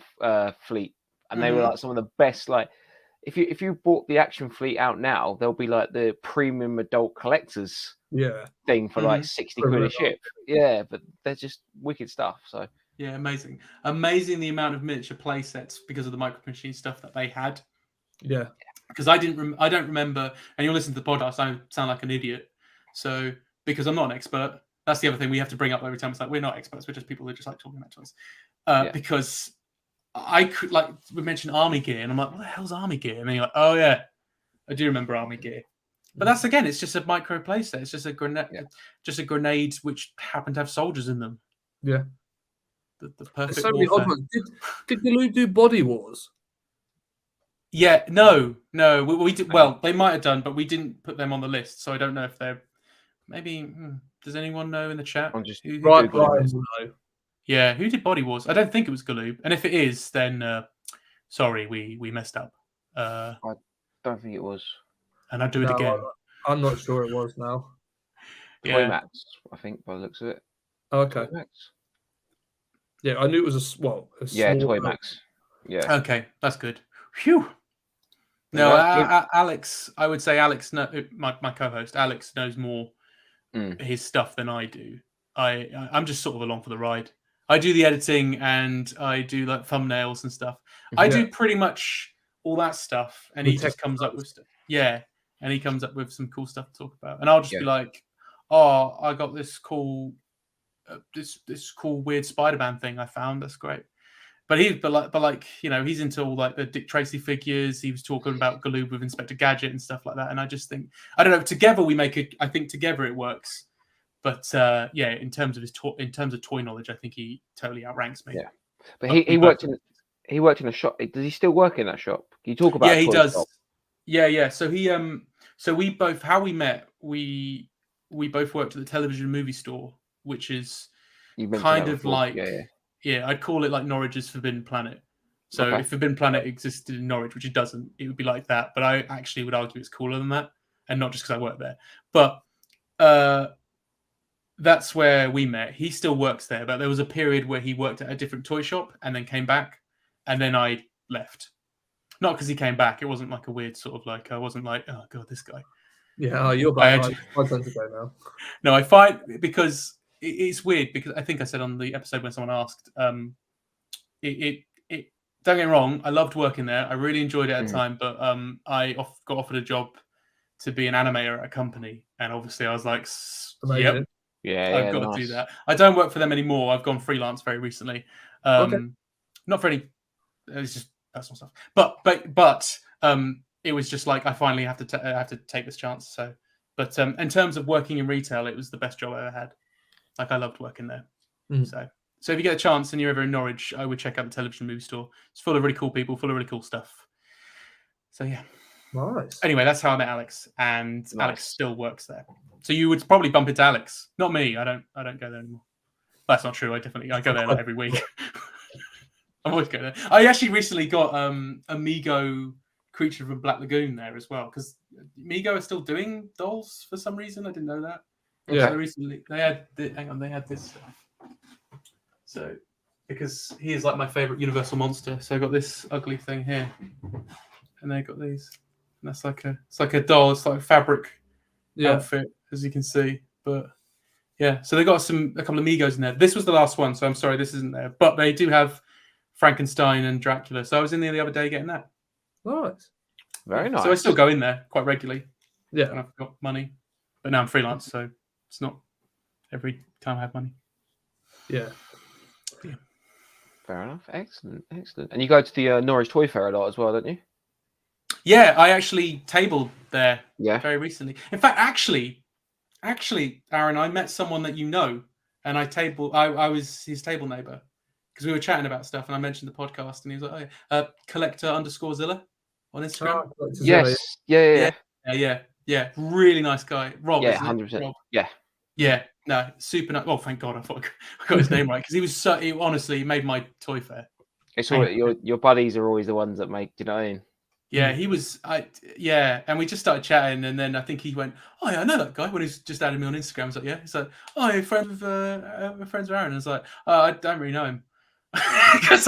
fleet, and they were like some of the best. Like, if you bought the action fleet out now, they'll be like the premium adult collectors thing for like 60 quid a ship. Yeah, but they're just wicked stuff. So yeah, amazing the amount of miniature play sets because of the micro machine stuff that they had. Yeah, because I don't remember, and you'll listen to the podcast, I sound like an idiot. So because I'm not an expert, that's the other thing we have to bring up every time. It's like, we're not experts, we're just people who just like talking about toys. Because I could, like, we mentioned army gear, and I'm like, what the hell's army gear? And then you're like, oh yeah, I do remember army gear. But that's, again, it's just a micro playset. It's just a grenade, which happened to have soldiers in them. Yeah, the perfect. So many odd ones. Did Galoob do Body Wars? Yeah, no, we did. Well, they might have done, but we didn't put them on the list, so I don't know if they're. Maybe does anyone know in the chat? Who right, no. Yeah, who did Body Wars? I don't think it was Galoob, and if it is, then sorry, we messed up. I don't think it was. And I'd do it again. I'm not sure it was now. Toy Max, I think, by the looks of it. Okay. Yeah, I knew it was a small. Toy Max. Yeah. Okay, that's good. Phew. No, Alex. I would say Alex. My co-host Alex knows more his stuff than I do. I'm just sort of along for the ride. I do the editing and I do like thumbnails and stuff. I do pretty much all that stuff, and he just comes up with stuff. Yeah, and he comes up with some cool stuff to talk about, and I'll just be like, "Oh, I got this cool, this cool weird Spider-Man thing I found. That's great." But like you know, he's into all like the Dick Tracy figures. He was talking about Galoob with Inspector Gadget and stuff like that. And I just think, I don't know. Together we make it. I think together it works. But in terms of toy knowledge, I think he totally outranks me. Yeah, but he worked in a shop. Does he still work in that shop? Can you talk about? Yeah, he does. Shop? Yeah. So we both, how we met. We both worked at the television and movie store, which is kind of like. Yeah, I'd call it like Norwich's Forbidden Planet. So if Forbidden Planet existed in Norwich, which it doesn't, it would be like that. But I actually would argue it's cooler than that, and not just because I work there. But that's where we met. He still works there, but there was a period where he worked at a different toy shop and then came back, and then I left. Not because he came back. It wasn't like a weird sort of like, I wasn't like, oh God, this guy. Yeah, you're back. I tend to go now. No, I find because it's weird because I think I said on the episode when someone asked, don't get me wrong, I loved working there. I really enjoyed it at the time, but I got offered a job to be an animator at a company, and obviously I was like, yep, I've got to do that. I don't work for them anymore. I've gone freelance very recently. Not for any, it's just personal stuff. But it was just like I finally have to take this chance. So, but in terms of working in retail, it was the best job I ever had. Like I loved working there. So if you get a chance and you're ever in Norwich, I would check out the television movie store. It's full of really cool people, full of really cool stuff. So yeah. Nice. Anyway, that's how I met Alex, and Alex still works there. So you would probably bump into Alex, not me. I don't go there anymore. That's not true. I go there like every week. I'm always going there. I actually recently got Amigo Creature from Black Lagoon there as well, because Amigo are still doing dolls for some reason. I didn't know that. Yeah. So recently they had this stuff. So because he is like my favorite Universal monster, so I got this ugly thing here, and they got these. And that's like a doll. It's like a fabric outfit, as you can see. But yeah, so they got a couple of Amigos in there. This was the last one, so I'm sorry this isn't there. But they do have Frankenstein and Dracula. So I was in there the other day getting that. Nice. Very nice. So I still go in there quite regularly. Yeah. And I've got money. But now I'm freelance, so it's not every time I have money. Yeah. Fair enough. Excellent. And you go to the Norwich Toy Fair a lot as well, don't you? Yeah, I actually tabled there very recently. In fact, actually, Aaron, I met someone that you know, and I was his table neighbor because we were chatting about stuff, and I mentioned the podcast, and he was like, "Oh, yeah, collector_Zilla on Instagram." Yes. Yeah. Really nice guy, Rob. Yeah, 100%. Rob? Yeah. No, super nice. Well, thank God, I thought I got his name right because he was so. He honestly made my toy fair. It's all your buddies are always the ones that make. Do you know what I mean? Yeah, he was. And we just started chatting, and then I think he went, "Oh yeah, I know that guy." When he's just added me on Instagram, I was like, "Yeah." He's like, "Oh, you're friends with friends with Aaron." I was like, "Oh, I don't really know him," because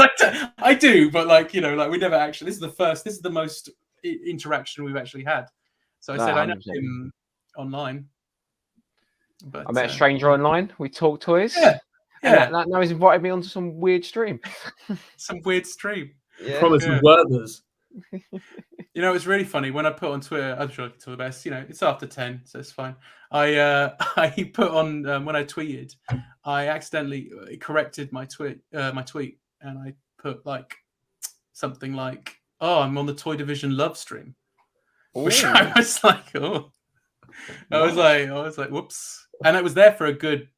I do, but like we never actually. This is the most interaction we've actually had. So I said, 100%. I know him online. But I met a stranger online. We talked toys. Yeah. And now he's invited me onto some weird stream. Some weird stream. Yeah. Promising workers. It's really funny when I put on Twitter. I'm sure I can tell the best. It's after 10, so it's fine. I put on when I tweeted, I accidentally corrected my tweet, and I put like something like, "Oh, I'm on the Toy Division love stream," which I was like, "Oh." I was like, whoops. And it was there for a good,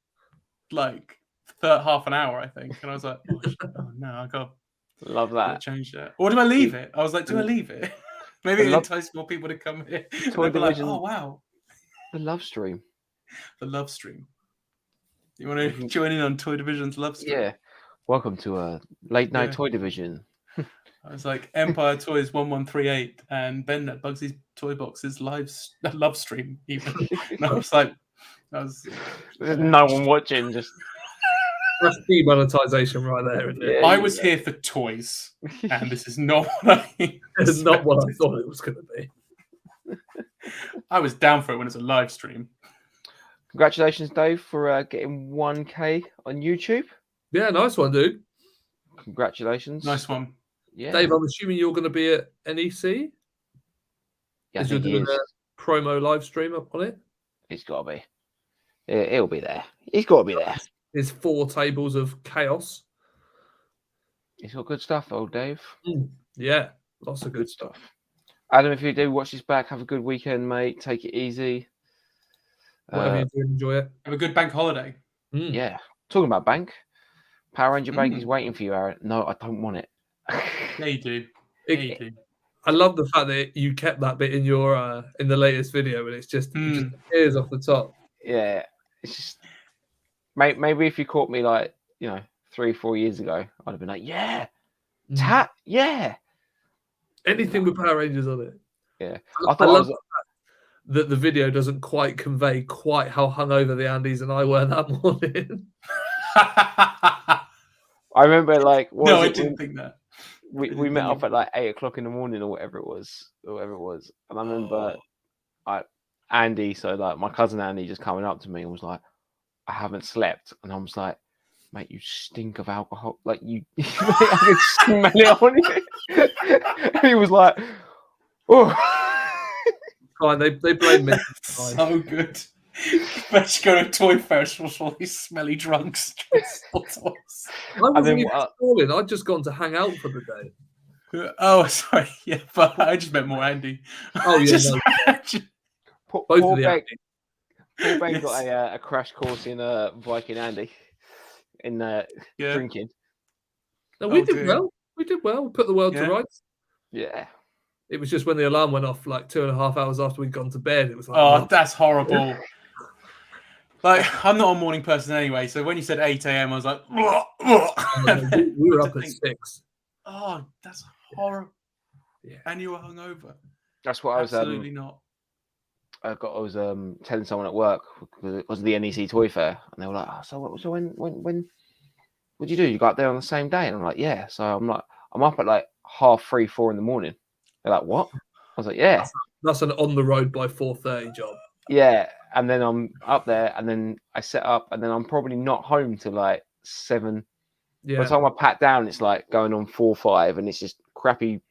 like, half an hour, I think. And I was like, oh no, I got love that. Change that. Or do I leave it? I was like, do I leave it? Maybe it entice more people to come here. Toy Division. Like, oh, wow. The love stream. The love stream. You want to join in on Toy Division's love stream? Yeah. Welcome to a late night Toy Division. I was like, Empire Toys 1138 and Ben at Bugsy's Toy Box's love stream even. And I was like, there's no one watching, just that's demonetization right there, isn't it? Yeah, I was here for toys, and this is not what it's not what I thought it was going to be. I was down for it when it's a live stream. Congratulations, Dave, for getting 1K on YouTube. Yeah, nice one, dude. Congratulations. Nice one. Yeah. Dave, I'm assuming you're going to be at NEC? Yeah, you're doing a promo live stream up on it? He's got to be. He'll be there. He's got to be there. There's 4 tables of chaos. He's got good stuff, old Dave. Yeah, lots of good stuff. Adam, if you do watch this back, have a good weekend, mate. Take it easy. Whatever you do, enjoy it. Have a good bank holiday. Yeah. Talking about bank. Power Ranger Bank is waiting for you, Aaron. No, I don't want it. Yeah, you do. I love the fact that you kept that bit in your in the latest video, and it just appears off the top. Yeah, it's just maybe if you caught me like 3-4 years ago, I'd have been like, yeah, anything with Power Rangers on it. Yeah, I love that the video doesn't quite convey quite how hungover the Andes and I were that morning. I remember like I didn't think that. We met up at like 8 o'clock in the morning or whatever it was. And I remember Andy, so like my cousin Andy just coming up to me and was like, I haven't slept. And I was like, mate, you stink of alcohol. Like I could smell it on you. And he was like, oh. Fine, they blame me. So good. But you go to a toy festival with all these smelly drunks. I wasn't even calling. I'd just gone to hang out for the day. Oh, sorry. Yeah, but I just meant more Andy. Oh, yeah. Paul Ben got a crash course in Viking Andy in drinking. No, we did well. We did well. We put the world to rights. Yeah. It was just when the alarm went off like 2.5 hours after we'd gone to bed. It was like, oh, that's horrible. Like, I'm not a morning person anyway, so when you said 8 a.m, I was like, we were up at 6. Oh, that's horrible. Yeah. And you were hungover. That's what Absolutely not. I was telling someone at work because it was the NEC Toy Fair, and they were like, so when what'd you do? You got up there on the same day? And I'm like, yeah. So I'm up at like 3:30, 4 in the morning. They're like, what? I was like, yeah. That's an on the road by 4:30 job. Yeah, and then I'm up there, and then I set up, and then I'm probably not home till like 7. Yeah. By the time I pat down, it's like going on 4, 5, and it's just crappy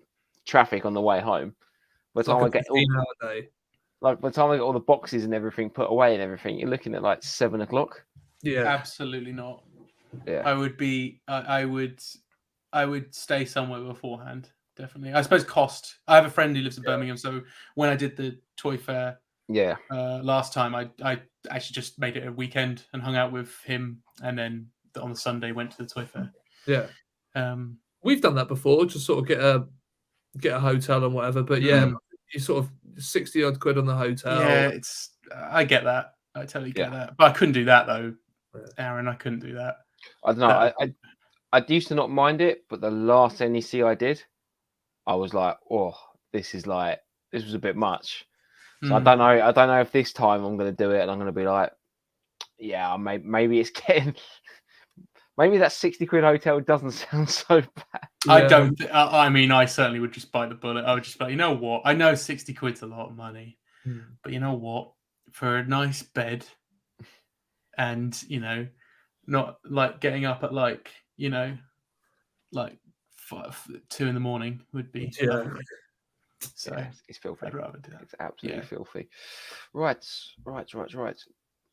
traffic on the way home. By the time I get by the time I get all the boxes and everything put away and everything, you're looking at like 7 o'clock. Yeah, absolutely not. Yeah, I would stay somewhere beforehand. Definitely. I suppose cost. I have a friend who lives in Birmingham, so when I did the toy fair last time, I actually just made it a weekend and hung out with him, and then on the Sunday went to the toy fair. Yeah. We've done that before, just sort of get a hotel and whatever, but you sort of 60 odd quid on the hotel. Yeah, I get that. I totally get that. But I couldn't do that though, Aaron. I couldn't do that. I don't know. I used to not mind it, but the last NEC I did, I was like, oh, this was a bit much. So I don't know if this time I'm going to do it and I'm going to be like, yeah, maybe it's getting, maybe that 60 quid hotel doesn't sound so bad. I mean, I certainly would just bite the bullet. I would just be like, you know what? I know 60 quid's a lot of money, but you know what? For a nice bed and, you know, not like getting up at like 2 in the morning would be lovely. So it's filthy. I'd rather do that. It's absolutely filthy. Right.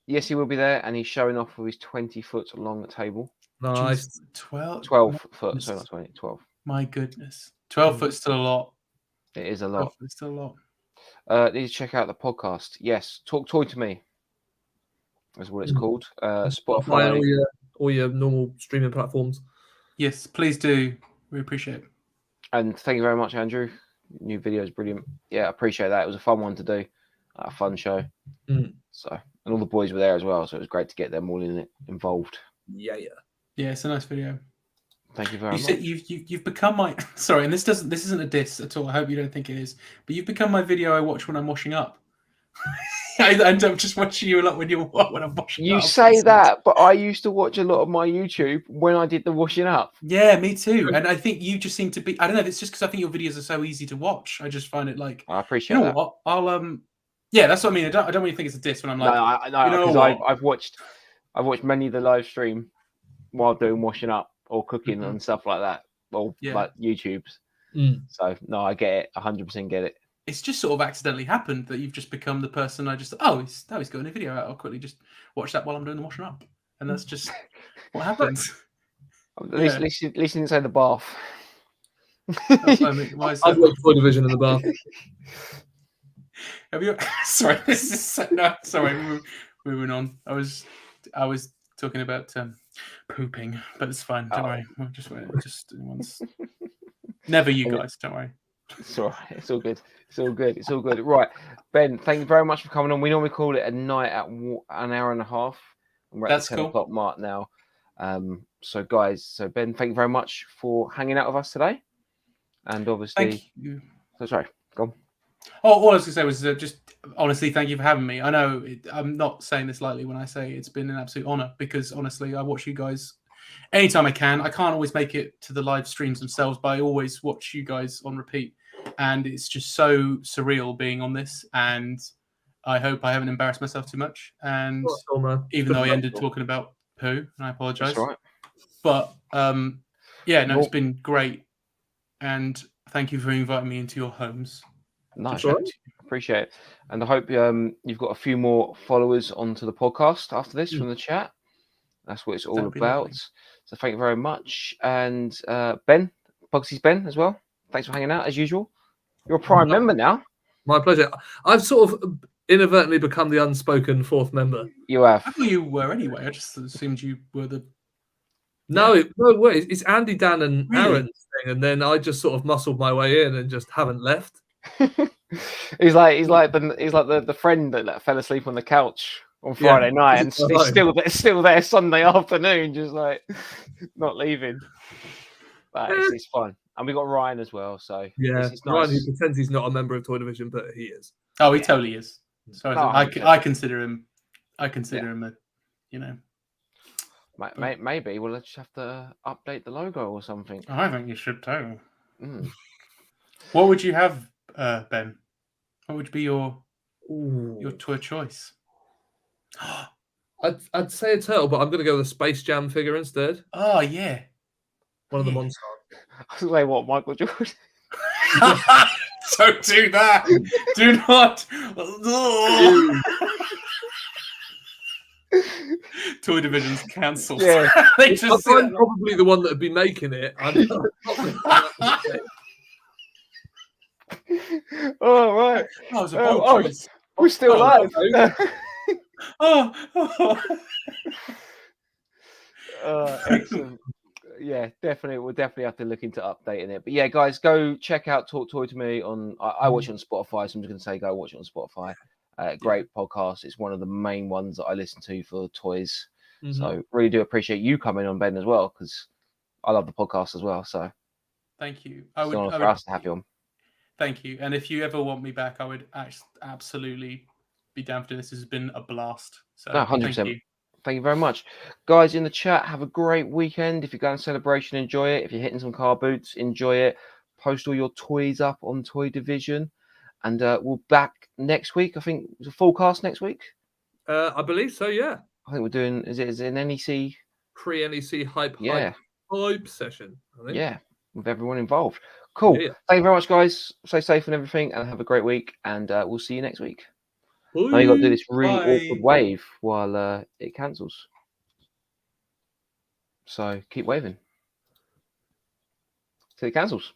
Yes, he will be there, and he's showing off with his 20-foot long table. Nice. 12 foot. Sorry, not 20. 12. My goodness, 12 foot's still a lot. It is a lot. It's still a lot. Need to check out the podcast. Yes, Talk Toy to Me. That's what it's called. Spotify, and all your normal streaming platforms. Yes, please do. We appreciate it. And thank you very much, Andrew. New video is brilliant. Yeah, I appreciate that. It was a fun one to do. A fun show. So, and all the boys were there as well, so it was great to get them all involved. Yeah, it's a nice video. Thank you very much. You've become my sorry, and this isn't a diss at all. I hope you don't think it is, but you've become my video I watch when I'm washing up. I'm just watching you a lot when I'm washing up. You say that, but I used to watch a lot of my YouTube when I did the washing up. Yeah, me too. And I think you just seem to be. I don't know if it's just because I think your videos are so easy to watch. I just find it like. I appreciate that. What? I'll Yeah, that's what I mean. I don't really think it's a diss when I'm like. No, because I've watched many of the live stream while doing washing up or cooking and stuff like that, or like YouTube's. So no, I get it. 100% get it. It's just sort of accidentally happened that you've just become the person I just he's got a new video out. I'll quickly just watch that while I'm doing the washing up, and that's just what happens. At least you didn't say the bath. That's what I mean. Why is that? I've watched Toy Division in the bath. Have you? Sorry, sorry. Moving on. I was talking about pooping, but it's fine. Don't worry. We'll just once. Never you guys. Don't worry. It's all right. It's all good. It's all good. It's all good. Right, Ben. Thank you very much for coming on. We normally call it a night at an hour and a half. We're at the 10 o'clock mark now. So guys, Ben, thank you very much for hanging out with us today. And obviously, thank you. So sorry. Go on. Oh, all I was going to say was just honestly, thank you for having me. I know I'm not saying this lightly when I say it's been an absolute honor, because honestly, I watch you guys anytime I can. I can't always make it to the live streams themselves, but I always watch you guys on repeat. And it's just so surreal being on this. And I hope I haven't embarrassed myself too much. And even though I ended talking about poo, and I apologize. That's right. But it's been great. And thank you for inviting me into your homes. Nice. Appreciate it. And I hope you've got a few more followers onto the podcast after this from the chat. That's what it's all about. Lovely. So thank you very much. And Ben, Bugsy's Ben as well. Thanks for hanging out as usual. You're a Prime member now. My pleasure. I've sort of inadvertently become the unspoken fourth member. You have. I thought you were anyway. I just assumed you were the. No, it's Andy, Dan, and Aaron's thing, and then I just sort of muscled my way in and just haven't left. he's like the friend that fell asleep on the couch on Friday night and he's still there Sunday afternoon, just like not leaving. But it's fun. And we got Ryan as well, so it's nice. Ryan, who pretends he's not a member of Toy Division, but he is. Oh, he totally is. So I consider him. I consider him a, Maybe we'll just have to update the logo or something. I think you should too. What would you have, Ben? What would be your toy choice? I'd say a turtle, but I'm going to go with a Space Jam figure instead. Oh yeah, one of the monsters. I was like, what, Michael Jordan? Don't do that. Do not. Toy Division's cancelled. Yeah. I'm probably the one that would be making it. Oh, right. That was a bold choice. We're still live. Excellent. Yeah, definitely. We'll definitely have to look into updating it. But yeah, guys, go check out Talk Toy to Me on. I watch it on Spotify, so I'm just going to say go watch it on Spotify. Great podcast. It's one of the main ones that I listen to for toys. Mhm. So really do appreciate you coming on, Ben, as well, because I love the podcast as well. So thank you. It's an honor for us to have you on. Thank you. And if you ever want me back, I would absolutely be down for doing this. This has been a blast. So 100%. thank you. Thank you very much. Guys in the chat, have a great weekend. If you're going to Celebration, enjoy it. If you're hitting some car boots, enjoy it. Post all your toys up on Toy Division. And we'll back next week. I think it's a full cast next week. I believe so, yeah. I think we're doing, is it an NEC? Pre-NEC hype session, I think. Yeah, with everyone involved. Cool. Yeah. Thank you very much, guys. Stay safe and everything, and have a great week. And we'll see you next week. Bye. Now you got to do this really Bye. awkward wave while it cancels. So keep waving till it cancels.